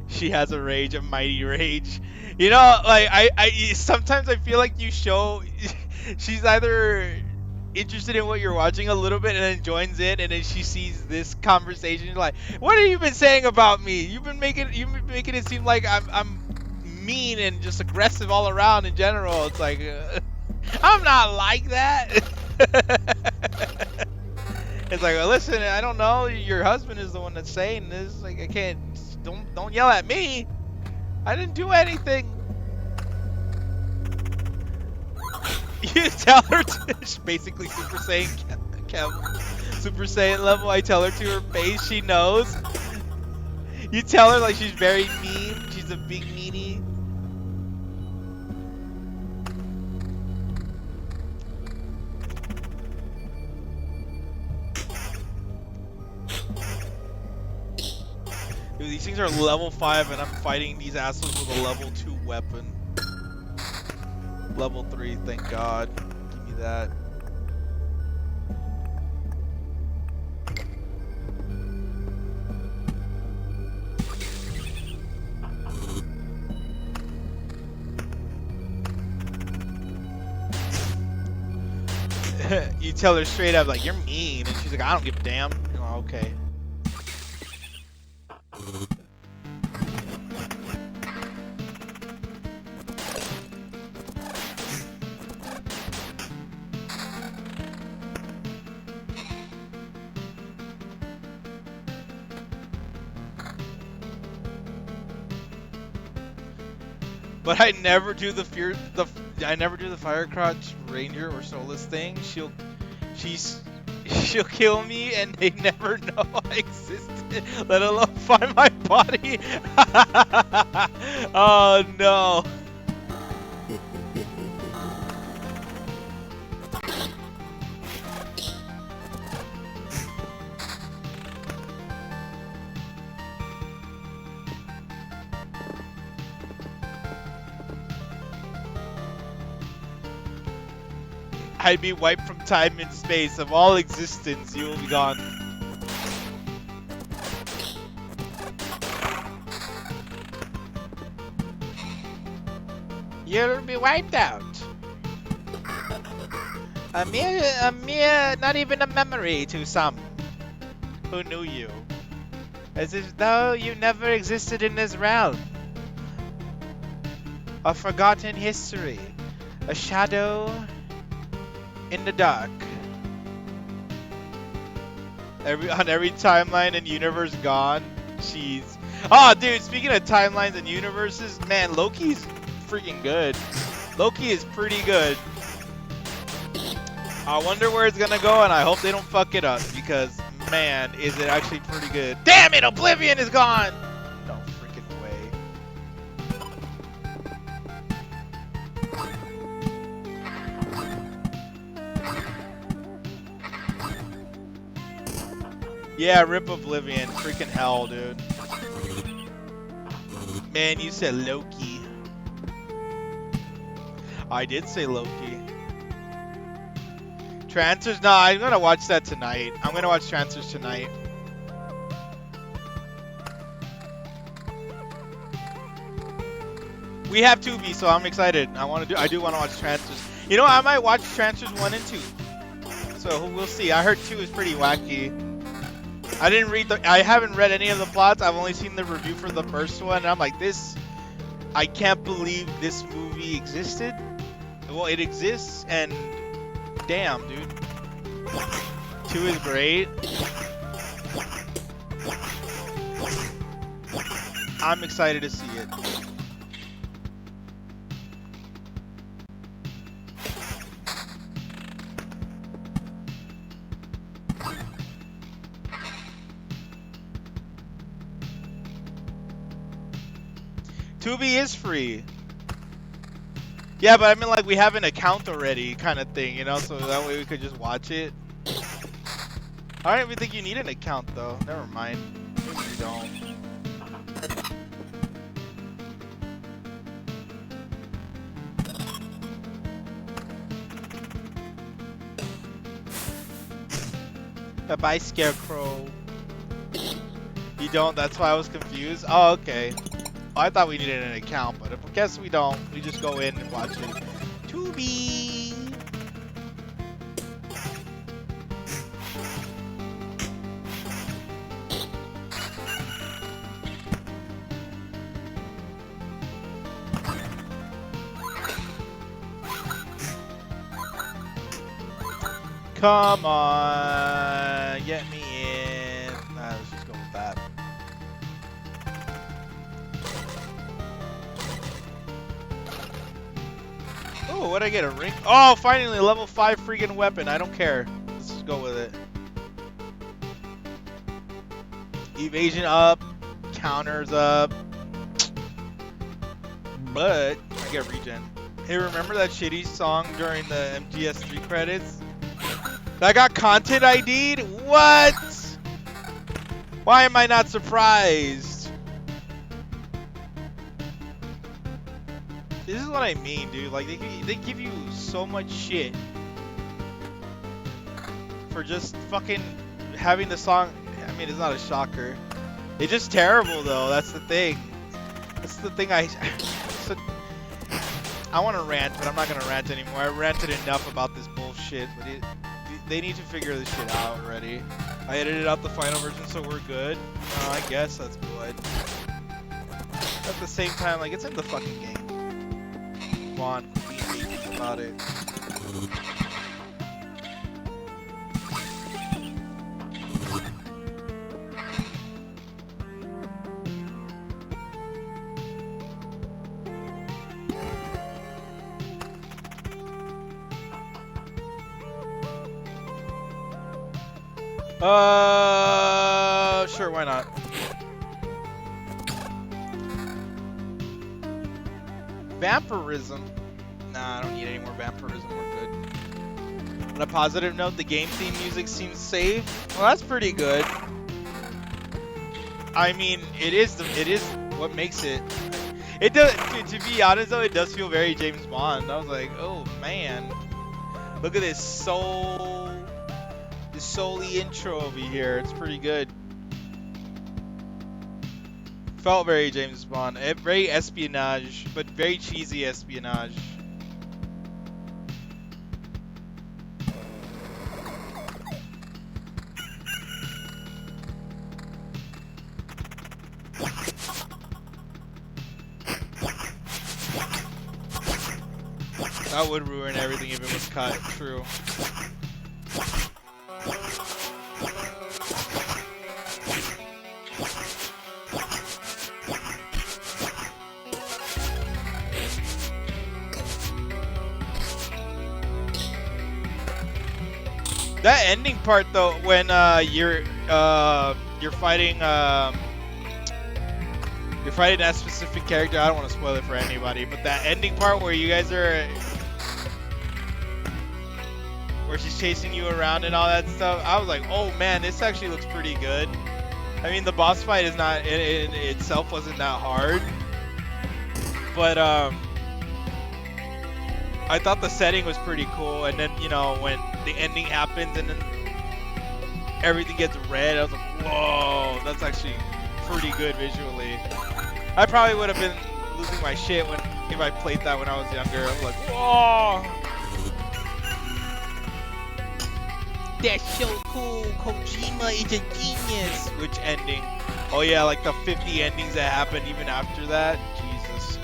She has a rage, a mighty rage. You know, like I sometimes I feel like you show she's either interested in what you're watching a little bit and then joins in, and then she sees this conversation like, what have you been saying about me? You've been making it seem like I'm mean and just aggressive all around in general. It's like I'm not like that. It's like, well, listen, I don't know. Your husband is the one that's saying this. Like, I can't. Don't yell at me. I didn't do anything. You tell her to, basically Super Saiyan Super Saiyan level. I tell her to her face. She knows. You tell her like she's very mean. She's a big meanie. Dude, these things are level 5 and I'm fighting these assholes with a level 2 weapon. Level 3, thank God. Give me that. You tell her straight up like, you're mean, and she's like, I don't give a damn. Oh, okay. But I never do the Firecrotch Ranger or Soulless thing. She'll kill me and they never know I existed, let alone find my body. Oh no. I'd be wiped from time and space. Of all existence, you will be gone. You'll be wiped out. A mere, not even a memory to some who knew you. As if though you never existed in this realm. A forgotten history. A shadow in the dark. On every timeline and universe gone. Jeez. Oh, dude, speaking of timelines and universes, man, Loki's freaking good. Loki is pretty good. I wonder where it's gonna go, and I hope they don't fuck it up, because, man, is it actually pretty good. Damn it, Oblivion is gone! No freaking way. Yeah, rip Oblivion. Freaking hell, dude. Man, you said Loki. I did say Loki. Trancers? No, I'm gonna watch that tonight. I'm gonna watch Trancers tonight. We have Tubi, so I'm excited. I do want to watch Trancers. You know, I might watch Trancers 1 and 2. So we'll see. I heard 2 is pretty wacky. I haven't read any of the plots. I've only seen the review for the first one, and I'm like, I can't believe this movie existed. Well, it exists, and damn, dude. 2 is great. I'm excited to see it. Tubi is free. Yeah, but I mean, like, we have an account already, kind of thing, you know, so that way we could just watch it. I don't even think you need an account, though. Never mind. Maybe you don't. Bye-bye, Scarecrow. You don't? That's why I was confused? Oh, okay. Oh, I thought we needed an account, but I guess we don't. We just go in and watch it. Tubi! Come on, get me in. Nah, let's just go with that. Oh, what'd I get? A ring? Oh, finally, level 5 freaking weapon. I don't care. Let's just go with it. Evasion up, counters up. But I get regen. Hey, remember that shitty song during the MGS3 credits? That got content ID'd? What? Why am I not surprised? This is what I mean, dude. Like, they give you so much shit for just fucking having the song. I mean, it's not a shocker. It's just terrible, though. That's the thing. That's the thing I want to rant, but I'm not going to rant anymore. I ranted enough about this bullshit, but they need to figure this shit out already. I edited out the final version, so we're good. I guess that's good. At the same time, like, it's in the fucking game. Come on, be patient about it. Sure, why not? Vampirism. Nah, I don't need any more vampirism. We're good. On a positive note, the game theme music seems safe. Well, that's pretty good. I mean, it is what makes it. It does. To be honest, though, it does feel very James Bond. I was like, oh man, look at this solely intro over here. It's pretty good. Felt very James Bond. Very espionage, but very cheesy espionage. That would ruin everything if it was cut. True. That ending part though, when you're fighting that specific character. I don't want to spoil it for anybody, but that ending part where you guys are, where she's chasing you around and all that stuff, I was like, oh man, this actually looks pretty good. I mean, the boss fight is not in itself wasn't that hard, but I thought the setting was pretty cool. And then, you know, when the ending happens and then everything gets red, I was like, whoa, that's actually pretty good visually. I probably would have been losing my shit if I played that when I was younger. I was like, whoa, that's so cool. Kojima is a genius. Which ending? Oh yeah, like the 50 endings that happened even after that. Jesus.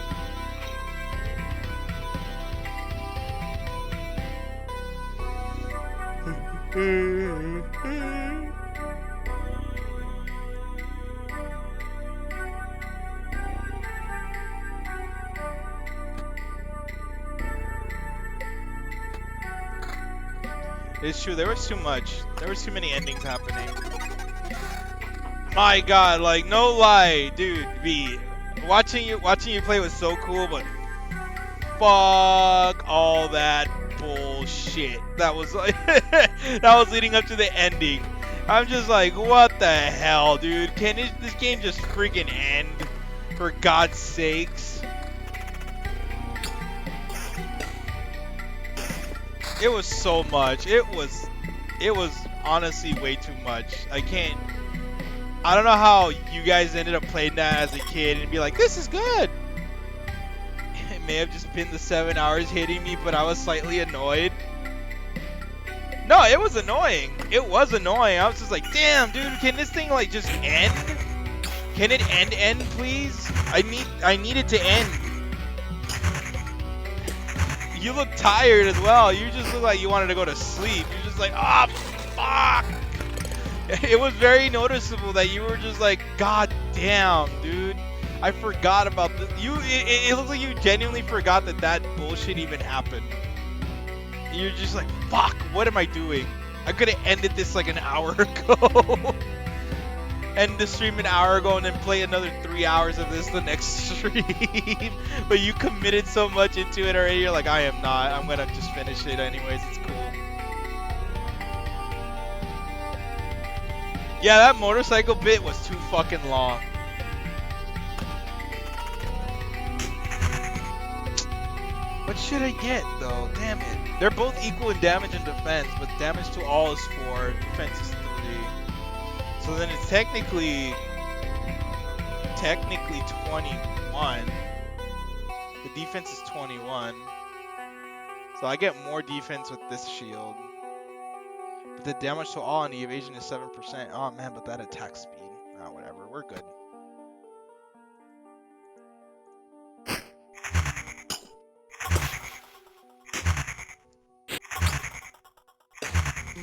It's true, there was too much. There was too many endings happening. My god, like, no lie, dude, B. Watching you play was so cool, but fuck all that bullshit that was like that was leading up to the ending. I'm just like, what the hell, dude? Can this game just freaking end? For God's sakes. It was so much. It was honestly way too much. I don't know how you guys ended up playing that as a kid and be like, this is good. It may have just been the 7 hours hitting me, but I was slightly annoyed. No, it was annoying. It was annoying. I was just like, damn, dude, can this thing like just end? Can it end, please? I need it to end. You look tired as well. You just look like you wanted to go to sleep. You're just like, ah, fuck. It was very noticeable that you were just like, God damn, dude. I forgot about this. It looks like you genuinely forgot that bullshit even happened. You're just like, fuck, what am I doing? I could have ended this like an hour ago. End the stream an hour ago and then play another 3 hours of this the next stream. But you committed so much into it already, you're like, I am not. I'm gonna just finish it anyways, it's cool. Yeah, that motorcycle bit was too fucking long. What should I get though? Damn it. They're both equal in damage and defense, but damage to all is 4, defense is 3. So then it's technically 21. The defense is 21. So I get more defense with this shield. But the damage to all and the evasion is 7%. Oh man, but that attack speed. Ah, whatever, we're good.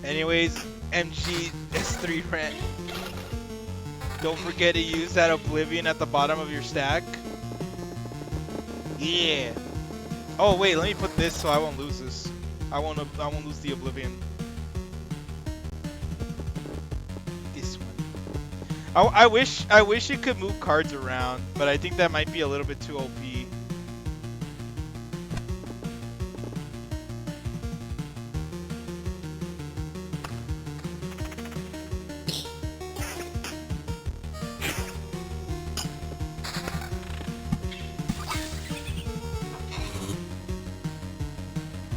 Anyways, MG S3 rent. Don't forget to use that Oblivion at the bottom of your stack. Yeah. Oh wait, let me put this so I won't lose this. I won't lose the Oblivion. This one. I wish it could move cards around, but I think that might be a little bit too OP.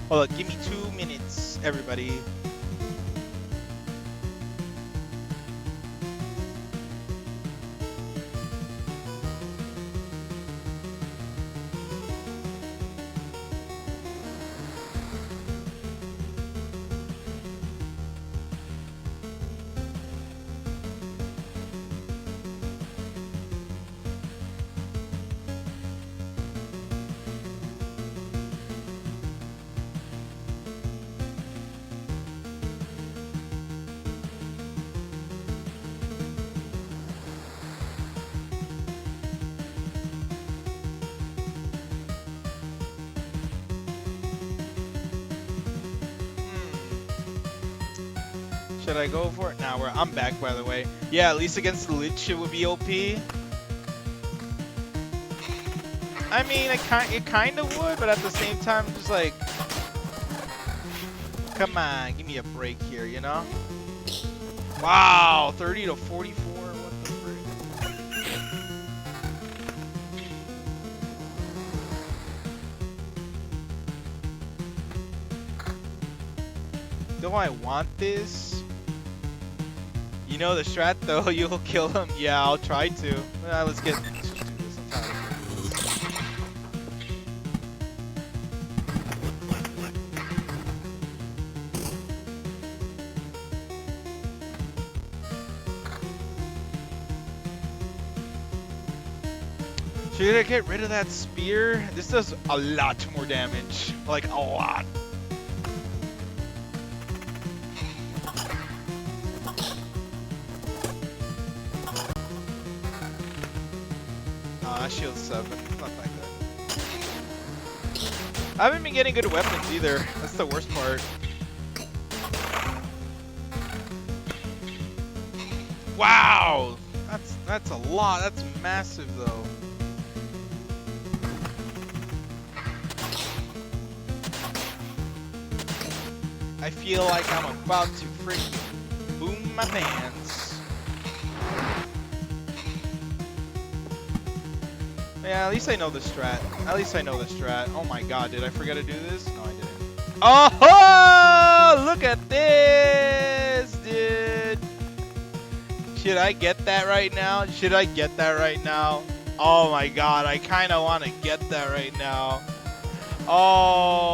Hold on, give me 2 minutes, everybody. Should I go for it? Nah, I'm back, by the way. Yeah, at least against the Lich it would be OP. I mean, it kind of would, but at the same time, just like, come on, give me a break here, you know? Wow, 30 to 44. What the frick? Do I want this? You know the strat though, you'll kill him. Yeah, I'll try to. Let's just do this. I'm tired of this. Should I get rid of that spear? This does a lot more damage. Like, a lot. Shield 7, it's not that good. I haven't been getting good weapons either. That's the worst part. Wow! That's a lot. That's massive though. I feel like I'm about to freaking boom my pants. Yeah, at least I know the strat. At least I know the strat. Oh my god, did I forget to do this? No, I didn't. Oh, look at this, dude. Should I get that right now? Should I get that right now? Oh my god, I kind of want to get that right now. Oh,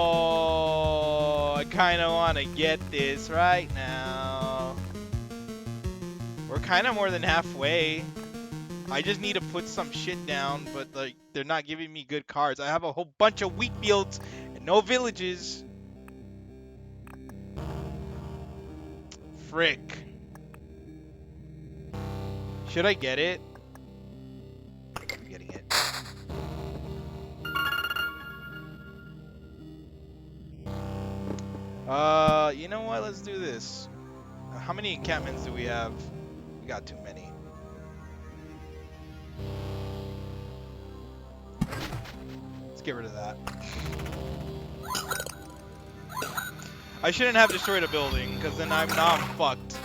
I kind of want to get this right now. We're kind of more than halfway. I just need to put some shit down, but like they're not giving me good cards. I have a whole bunch of wheat fields and no villages. Frick. Should I get it? I'm getting it. You know what? Let's do this. How many encampments do we have? We got too many. Let's get rid of that. I shouldn't have destroyed a building, because then I'm fucked.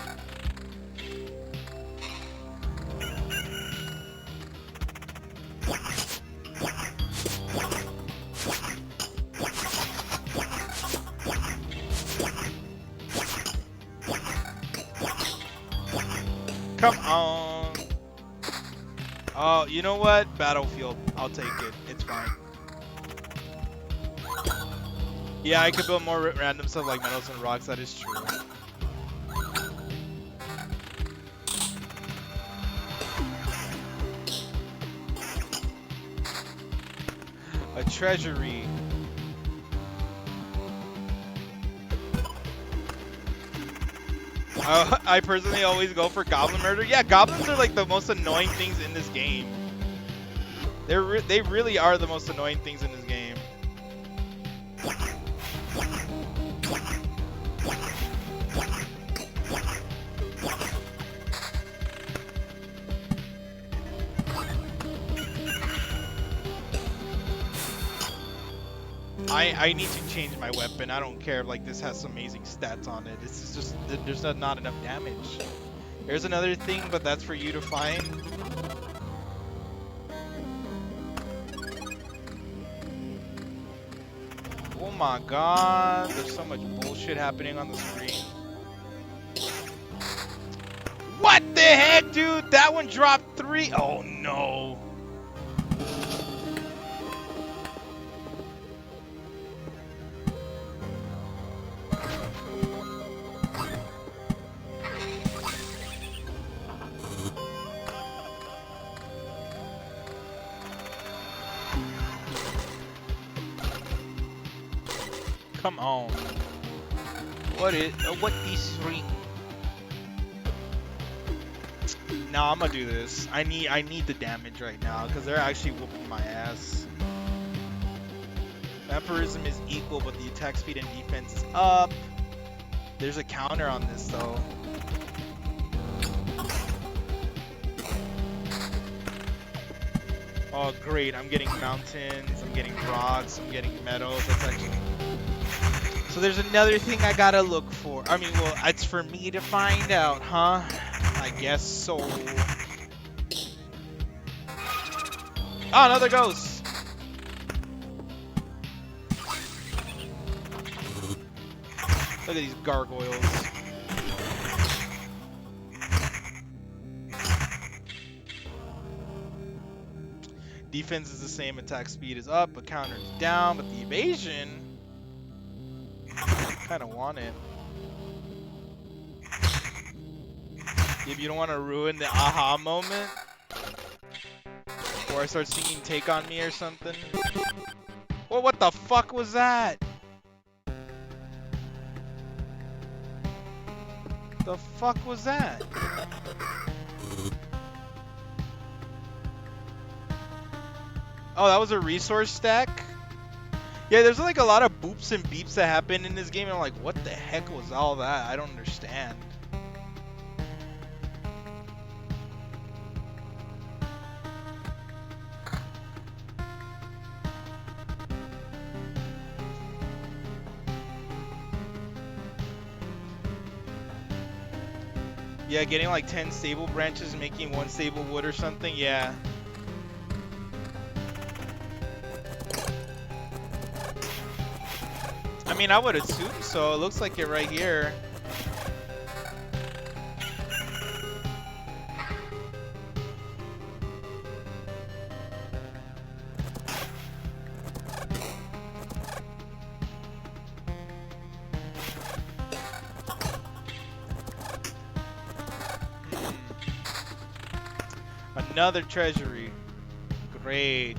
Come on. Oh, you know what? Battlefield. I'll take it. It's fine. Yeah, I could build more random stuff like metals and rocks. That is true. A treasury. I personally always go for goblin murder. Yeah, goblins are like the most annoying things in this game. They really are the most annoying things in this game. I need to change my weapon. I don't care if like this has some amazing stats on it. It's just there's not enough damage. Here's another thing, but that's for you to find. Oh my god, there's so much bullshit happening on the screen. What the heck, dude? That one dropped 3. Oh no. Come on. What is ring? Nah, I'm gonna do this. I need the damage right now because they're actually whooping my ass. Vampirism is equal, but the attack speed and defense is up. There's a counter on this though. Oh great, I'm getting mountains, I'm getting rocks, I'm getting metals. That's actually... So there's another thing I gotta look for. I mean, well, it's for me to find out, huh? I guess so. Oh, another ghost. Look at these gargoyles. Defense is the same, attack speed is up, but counter is down, but the evasion... I kind of want it. If you don't want to ruin the aha moment, or I start singing "Take on Me" or something. Well, what the fuck was that? The fuck was that? Oh, that was a resource stack? Yeah, there's like a lot of boops and beeps that happen in this game, and I'm like, what the heck was all that? I don't understand. Yeah, getting like 10 stable branches and making one stable wood or something. Yeah. I mean, I would assume so. It looks like it right here. Another treasury. Great.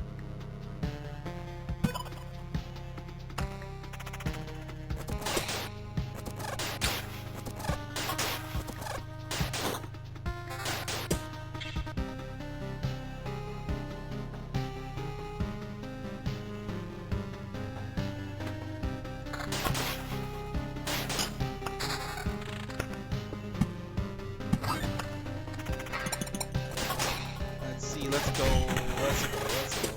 Let's see. Let's go. Let's go. Let's go.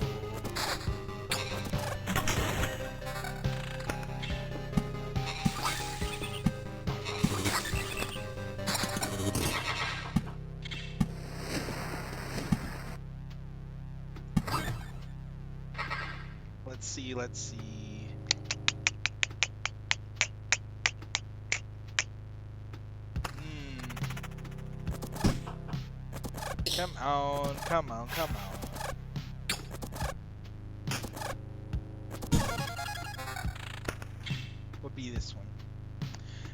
Let's see. Let's see. Come on, come on, come on. What be this one?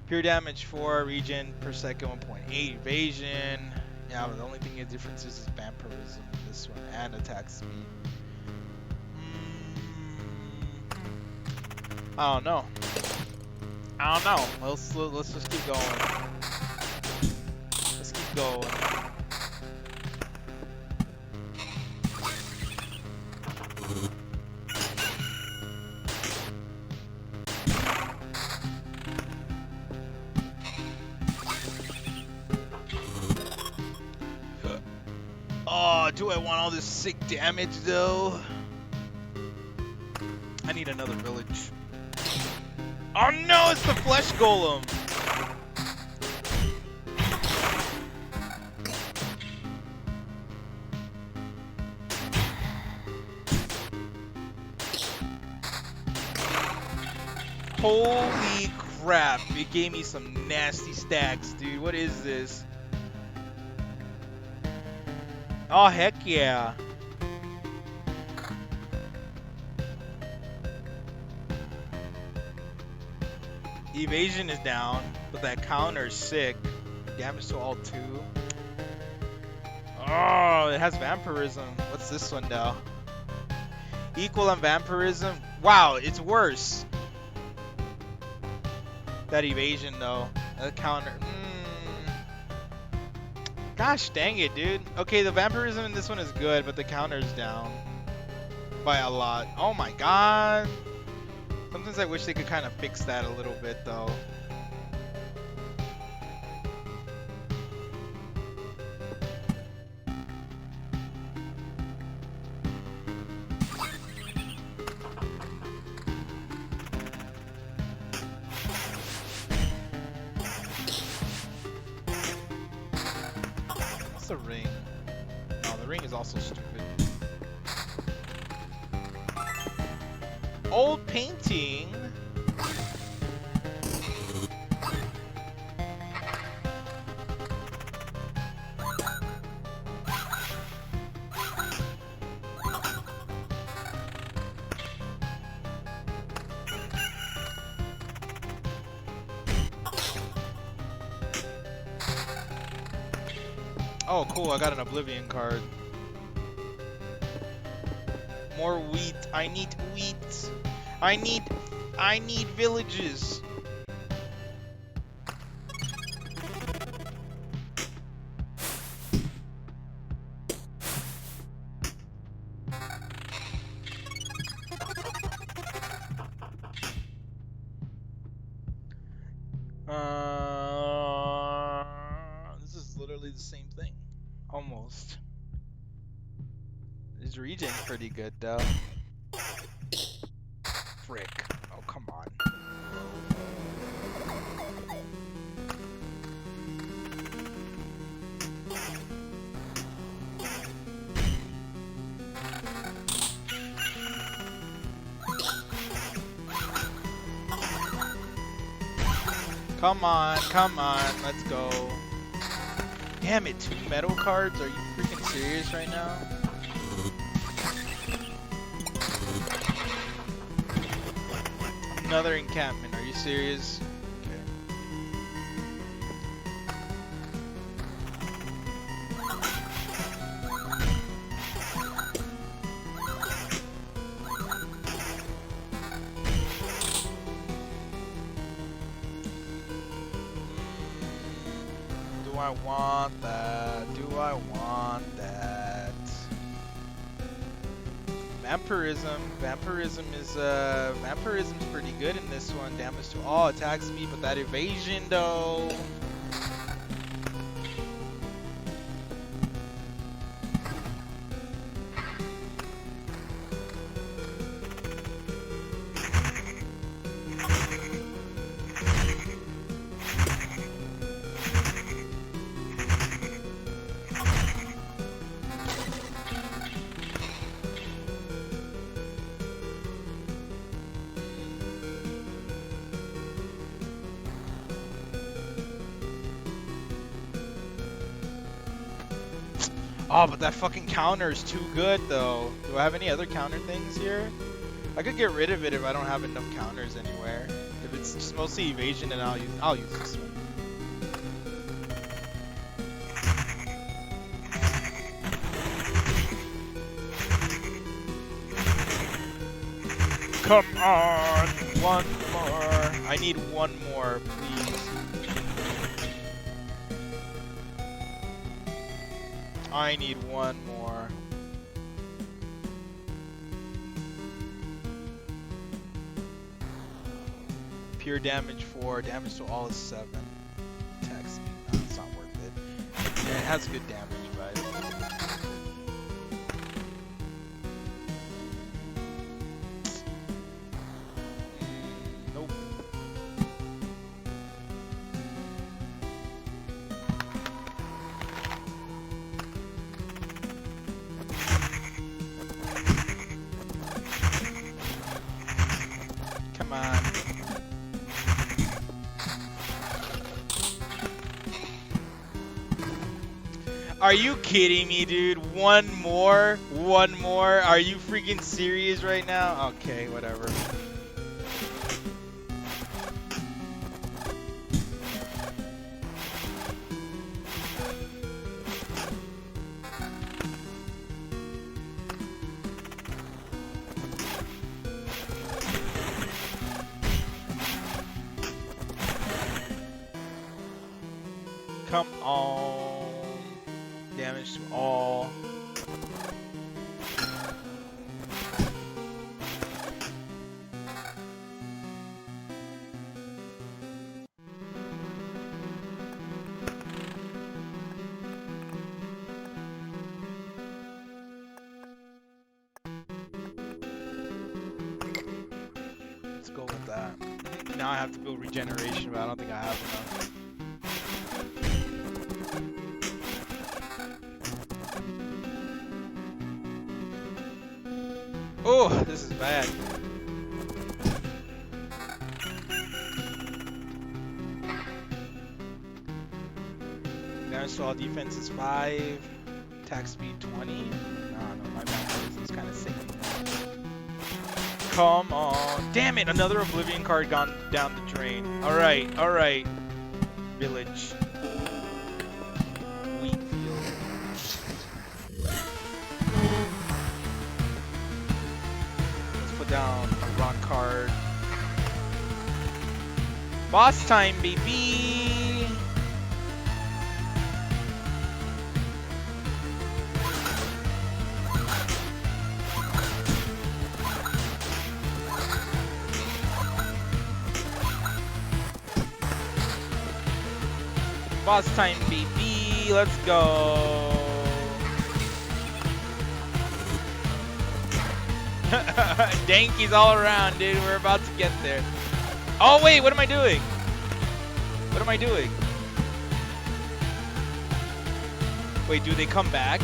Pure damage 4, regen per second 1.8, evasion. Yeah, but the only thing the difference is vampirism in this one and attack speed. I don't know. I don't know. Let's just keep going. Let's keep going. Oh, do I want all this sick damage though? I need another village. Oh no, it's the flesh golem. Holy crap, it gave me some nasty stacks, dude. What is this? Oh, heck yeah. Evasion is down, but that counter is sick. Damage to all 2. Oh, it has vampirism. What's this one though? Equal on vampirism. Wow, it's worse. That evasion though. That counter. Gosh dang it, dude. Okay, the vampirism in this one is good, but the counter's down by a lot. Oh my god. Sometimes I wish they could kind of fix that a little bit though. What's the ring? No, the ring is also stupid. Old painting. Oh, cool. I got an Oblivion card. More wheat. I need wheat. I need villages. This is literally the same thing. Almost. His regen's pretty good though. Frick. Oh, come on. Come on, let's go. Damn it, 2 metal cards? Are you freaking serious right now? Another encampment, are you serious? Do I want that? Do I want that? Vampirism. Vampirism's pretty good in this one. Damage to all attack speed, but that evasion though. Oh, but that fucking counter is too good, though. Do I have any other counter things here? I could get rid of it if I don't have enough counters anywhere. If it's just mostly evasion, then I'll use this one. Come on, one more. I need one more, please. I need one more. Pure damage 4, damage to all is 7. Attack speed, no, it's not worth it. Yeah, it has good damage, but... Nope. Come on. Are you kidding me, dude? One more? One more? Are you freaking serious right now? Okay, whatever. Come on. Damage to all. Let's go with that. Now I have to build regeneration, but I don't think I have enough. Oh, this is bad. Damage to all defense is 5. Attack speed 20. No, my bad. It's kind of sick. Come on. Damn it, another Oblivion card gone down the drain. Alright, alright. Village. Down a rock card. Boss time, baby! Boss time, baby! Let's go! Dankies all around, dude. We're about to get there. Oh, wait. What am I doing? What am I doing? Wait, do they come back?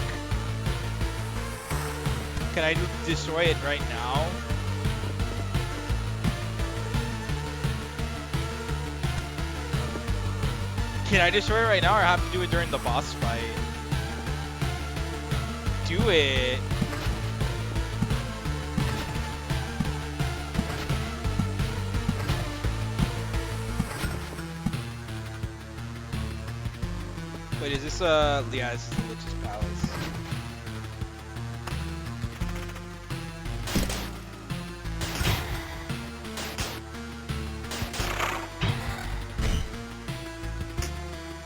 Can I destroy it right now? Can I destroy it right now, or have to do it during the boss fight? Do it. Wait, is this yeah, this is the Lich's Palace.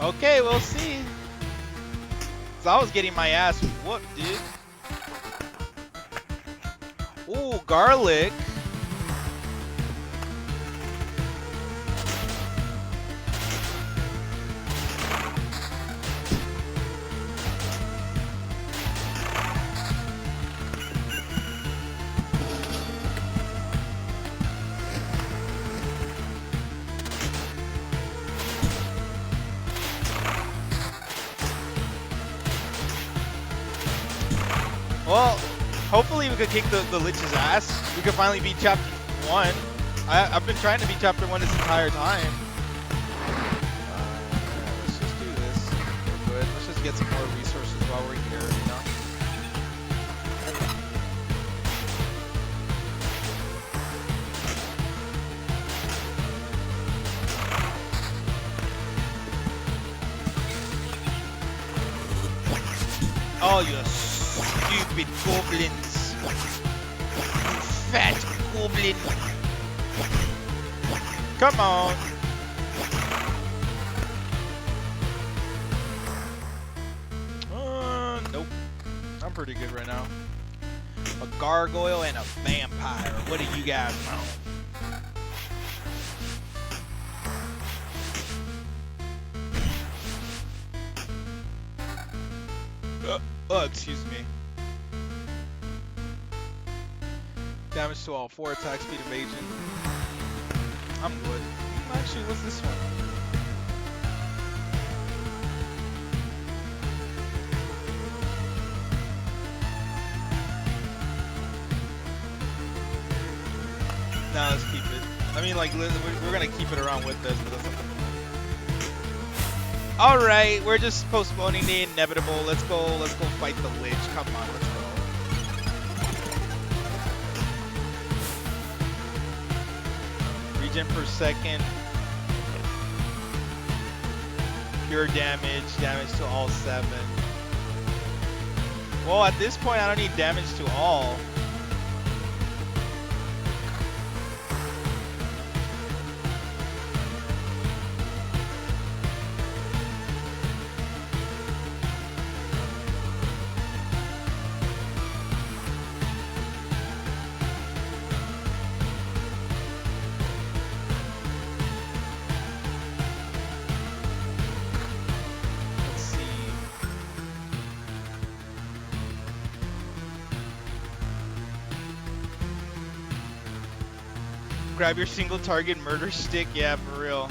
Okay, we'll see. So I was getting my ass whooped, dude. Ooh, garlic. Well, hopefully we could kick the Lich's ass. We could finally beat chapter 1. I've been trying to beat chapter 1 this entire time. Let's just do this. We're good. Let's just get some more resources while we're here, you know? Oh, you stupid goblins. Fat goblin. Come on. Nope. I'm pretty good right now. A gargoyle and a vampire. What do you guys know? Oh, excuse me. Damage to all, 4 attack speed, evasion. I'm good. Actually, what's this one? Nah, let's keep it. I mean, like, we're gonna keep it around with us, but that's something. Alright, we're just postponing the inevitable. Let's go fight the Lich. Come on, let's go. Regen per second. Pure damage to all 7. Well, at this point, I don't need damage to all. Grab your single target murder stick. Yeah, for real.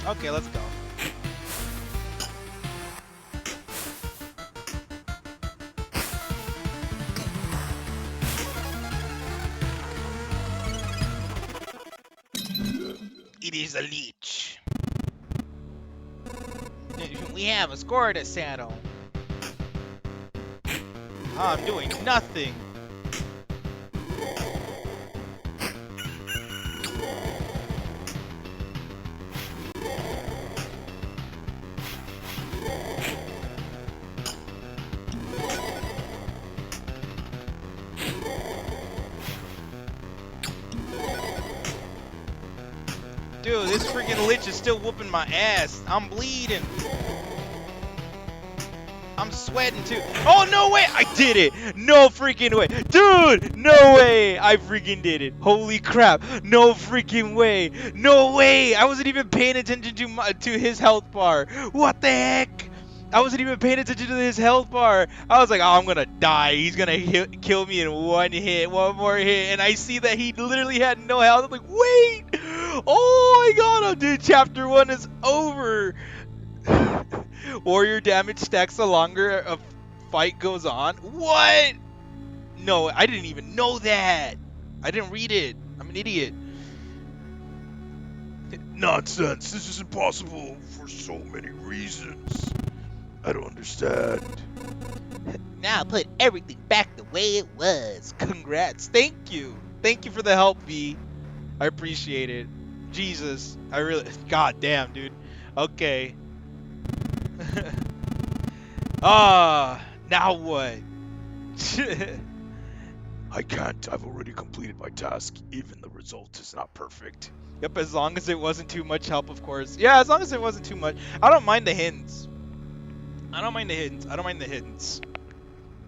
Okay, let's go. It is a leech. We have a score to settle. I'm doing nothing. Dude, this freaking Lich is still whooping my ass. I'm bleeding. I'm sweating too. Oh, no way! I did it! No freaking way. Dude, no way! I freaking did it. Holy crap. No freaking way. No way! I wasn't even paying attention to his health bar. What the heck? I wasn't even paying attention to his health bar. I was like, oh, I'm gonna die. He's gonna kill me in one hit, one more hit. And I see that he literally had no health. I'm like, wait! Oh my god, dude, chapter 1 is over. Warrior damage stacks the longer a fight goes on. What? No, I didn't even know that. I didn't read it. I'm an idiot. Nonsense. This is impossible for so many reasons. I don't understand. Now put everything back the way it was. Congrats. Thank you. Thank you for the help, V. I appreciate it. Jesus. I really... God damn, dude. Okay. Now what? I can't. I've already completed my task. Even the result is not perfect. Yep, as long as it wasn't too much help, of course. Yeah, as long as it wasn't too much. I don't mind the hints. I don't mind the hints. I don't mind the hints.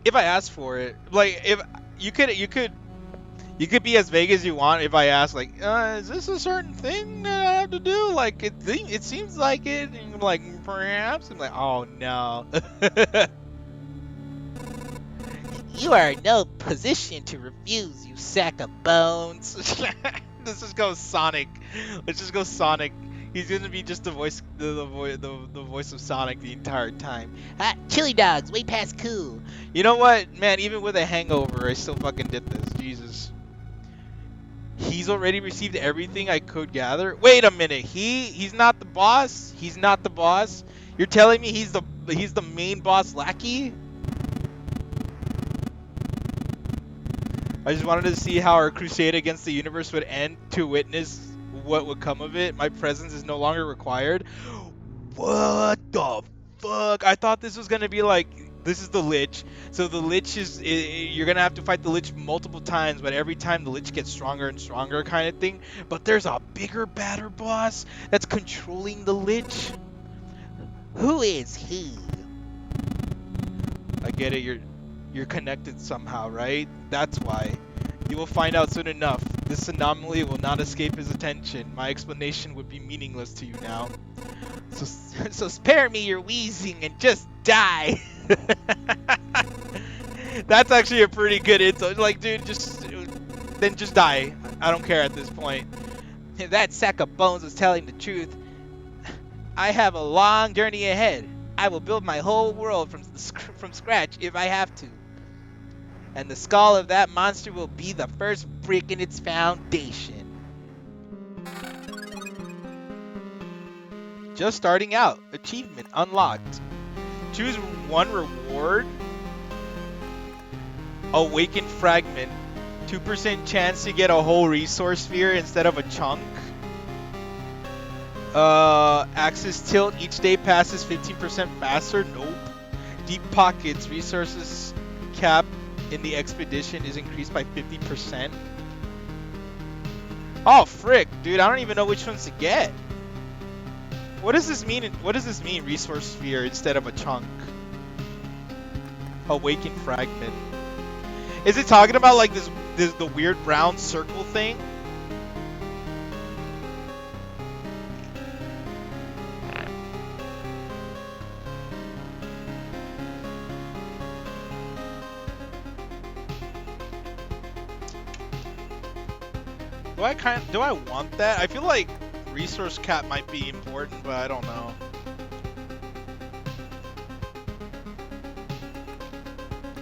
If I ask for it. Like, if... You could be as vague as you want if I ask, like, is this a certain thing that I have to do? Like, it seems like it. And you're like, perhaps. I'm like, oh, no. You are in no position to refuse, you sack of bones. Let's just go Sonic. Let's just go Sonic. He's gonna be just the voice, the voice of Sonic the entire time. Chili dogs, way past cool. You know what, man? Even with a hangover, I still fucking did this. Jesus. He's already received everything I could gather. Wait a minute. He's not the boss. He's not the boss. You're telling me he's the main boss lackey? I just wanted to see how our crusade against the universe would end to witness what would come of it. My presence is no longer required. What the fuck? I thought this was gonna be like, this is the Lich. So the Lich is, you're gonna have to fight the Lich multiple times, but every time the Lich gets stronger and stronger kind of thing. But there's a bigger, badder boss that's controlling the Lich. Who is he? I get it, you're connected somehow, right? That's why. You will find out soon enough. This anomaly will not escape his attention. My explanation would be meaningless to you now. So spare me your wheezing and just die. That's actually a pretty good insult. Like, dude, then just die. I don't care at this point. That sack of bones is telling the truth. I have a long journey ahead. I will build my whole world from scratch if I have to. And the skull of that monster will be the first brick in its foundation. Just starting out. Achievement unlocked. Choose one reward. Awakened fragment. 2% chance to get a whole resource sphere instead of a chunk. Axis tilt. Each day passes 15% faster. Nope. Deep pockets. Resources cap in the expedition is increased by 50%. Oh frick, dude, I don't even know which ones to get. What does this mean? What does this mean? Resource sphere instead of a chunk. Awakened fragment. Is it talking about like this the weird brown circle thing? Do I want that? I feel like resource cap might be important, but I don't know.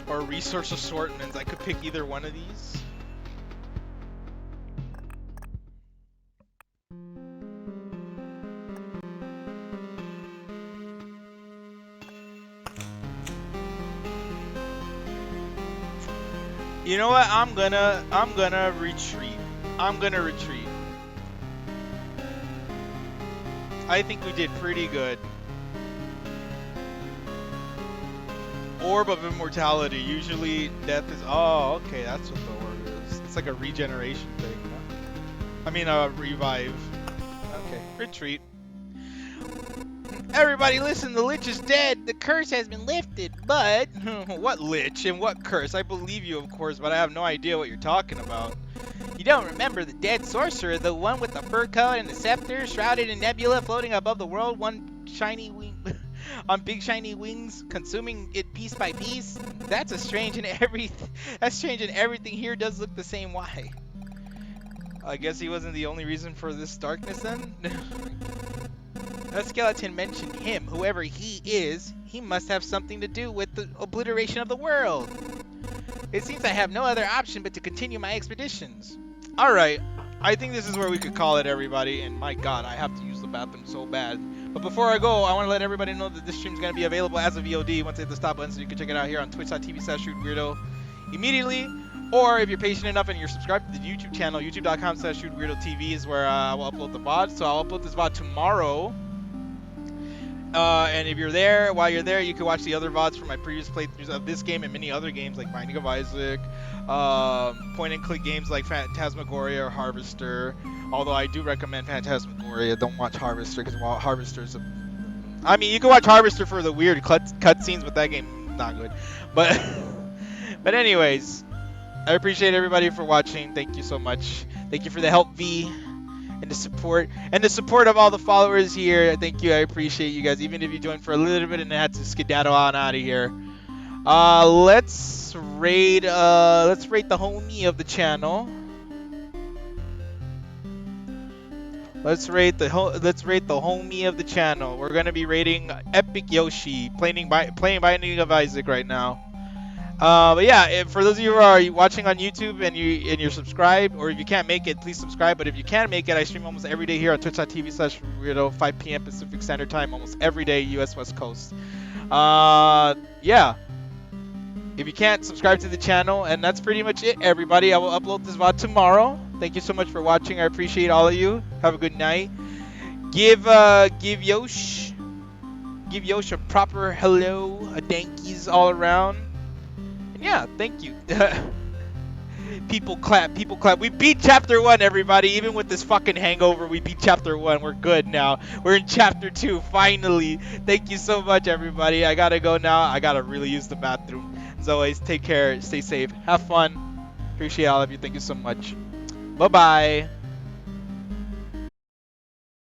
Or resource assortments. I could pick either one of these. You know what? I'm gonna retreat. I'm gonna retreat. I think we did pretty good. Orb of Immortality. Usually death is... Oh, okay, that's what the orb is. It's like a regeneration thing. Huh? I mean, a revive. Okay, retreat. Everybody listen, the Lich is dead. The curse has been lifted, but... What Lich and what curse? I believe you, of course, but I have no idea what you're talking about. You don't remember the dead sorcerer, the one with the fur coat and the scepter, shrouded in nebula, floating above the world, one shiny wing on big shiny wings, consuming it piece by piece? That's strange, and everything here does look the same. Why? I guess he wasn't the only reason for this darkness then? That skeleton mentioned him. Whoever he is, he must have something to do with the obliteration of the world. It seems I have no other option but to continue my expeditions. Alright, I think this is where we could call it, everybody. And my god, I have to use the bathroom so bad. But before I go, I want to let everybody know that this stream is going to be available as a VOD once I hit the stop button, so you can check it out here on twitch.tv/shootweirdo immediately. Or if you're patient enough and you're subscribed to the YouTube channel, youtube.com/shootweirdo.tv is where I will upload the VOD. So I'll upload this VOD tomorrow. And if you're there, while you're there, you can watch the other VODs from my previous playthroughs of this game and many other games like Binding of Isaac, point-and-click games like Phantasmagoria or Harvester. Although I do recommend Phantasmagoria, don't watch Harvester because Harvester's I mean, you can watch Harvester for the weird cutscenes, but that game not good. But but anyways, I appreciate everybody for watching. Thank you so much. Thank you for the help, V. And the support of all the followers here. Thank you. I appreciate you guys, even if you joined for a little bit and had to skedaddle on out of here. Let's rate the homie of the channel. Let's rate the homie of the channel. We're gonna be rating Epic Yoshi, playing Binding of Isaac right now. But yeah, for those of you who are watching on YouTube and you're subscribed, or if you can't make it, please subscribe. But if you can make it, I stream almost every day here on twitch.tv/weirdo, 5 p.m. Pacific Standard Time, almost every day, US West Coast. Yeah. If you can't, subscribe to the channel, and that's pretty much it, everybody. I will upload this VOD tomorrow. Thank you so much for watching. I appreciate all of you. Have a good night. Give Yosh a proper hello, a dankies all around. Yeah, thank you. People clap. We beat chapter 1, everybody. Even with this fucking hangover, we beat chapter 1. We're good now. We're in chapter 2, finally. Thank you so much, everybody. I gotta go now. I gotta really use the bathroom. As always, take care. Stay safe. Have fun. Appreciate all of you. Thank you so much. Bye-bye.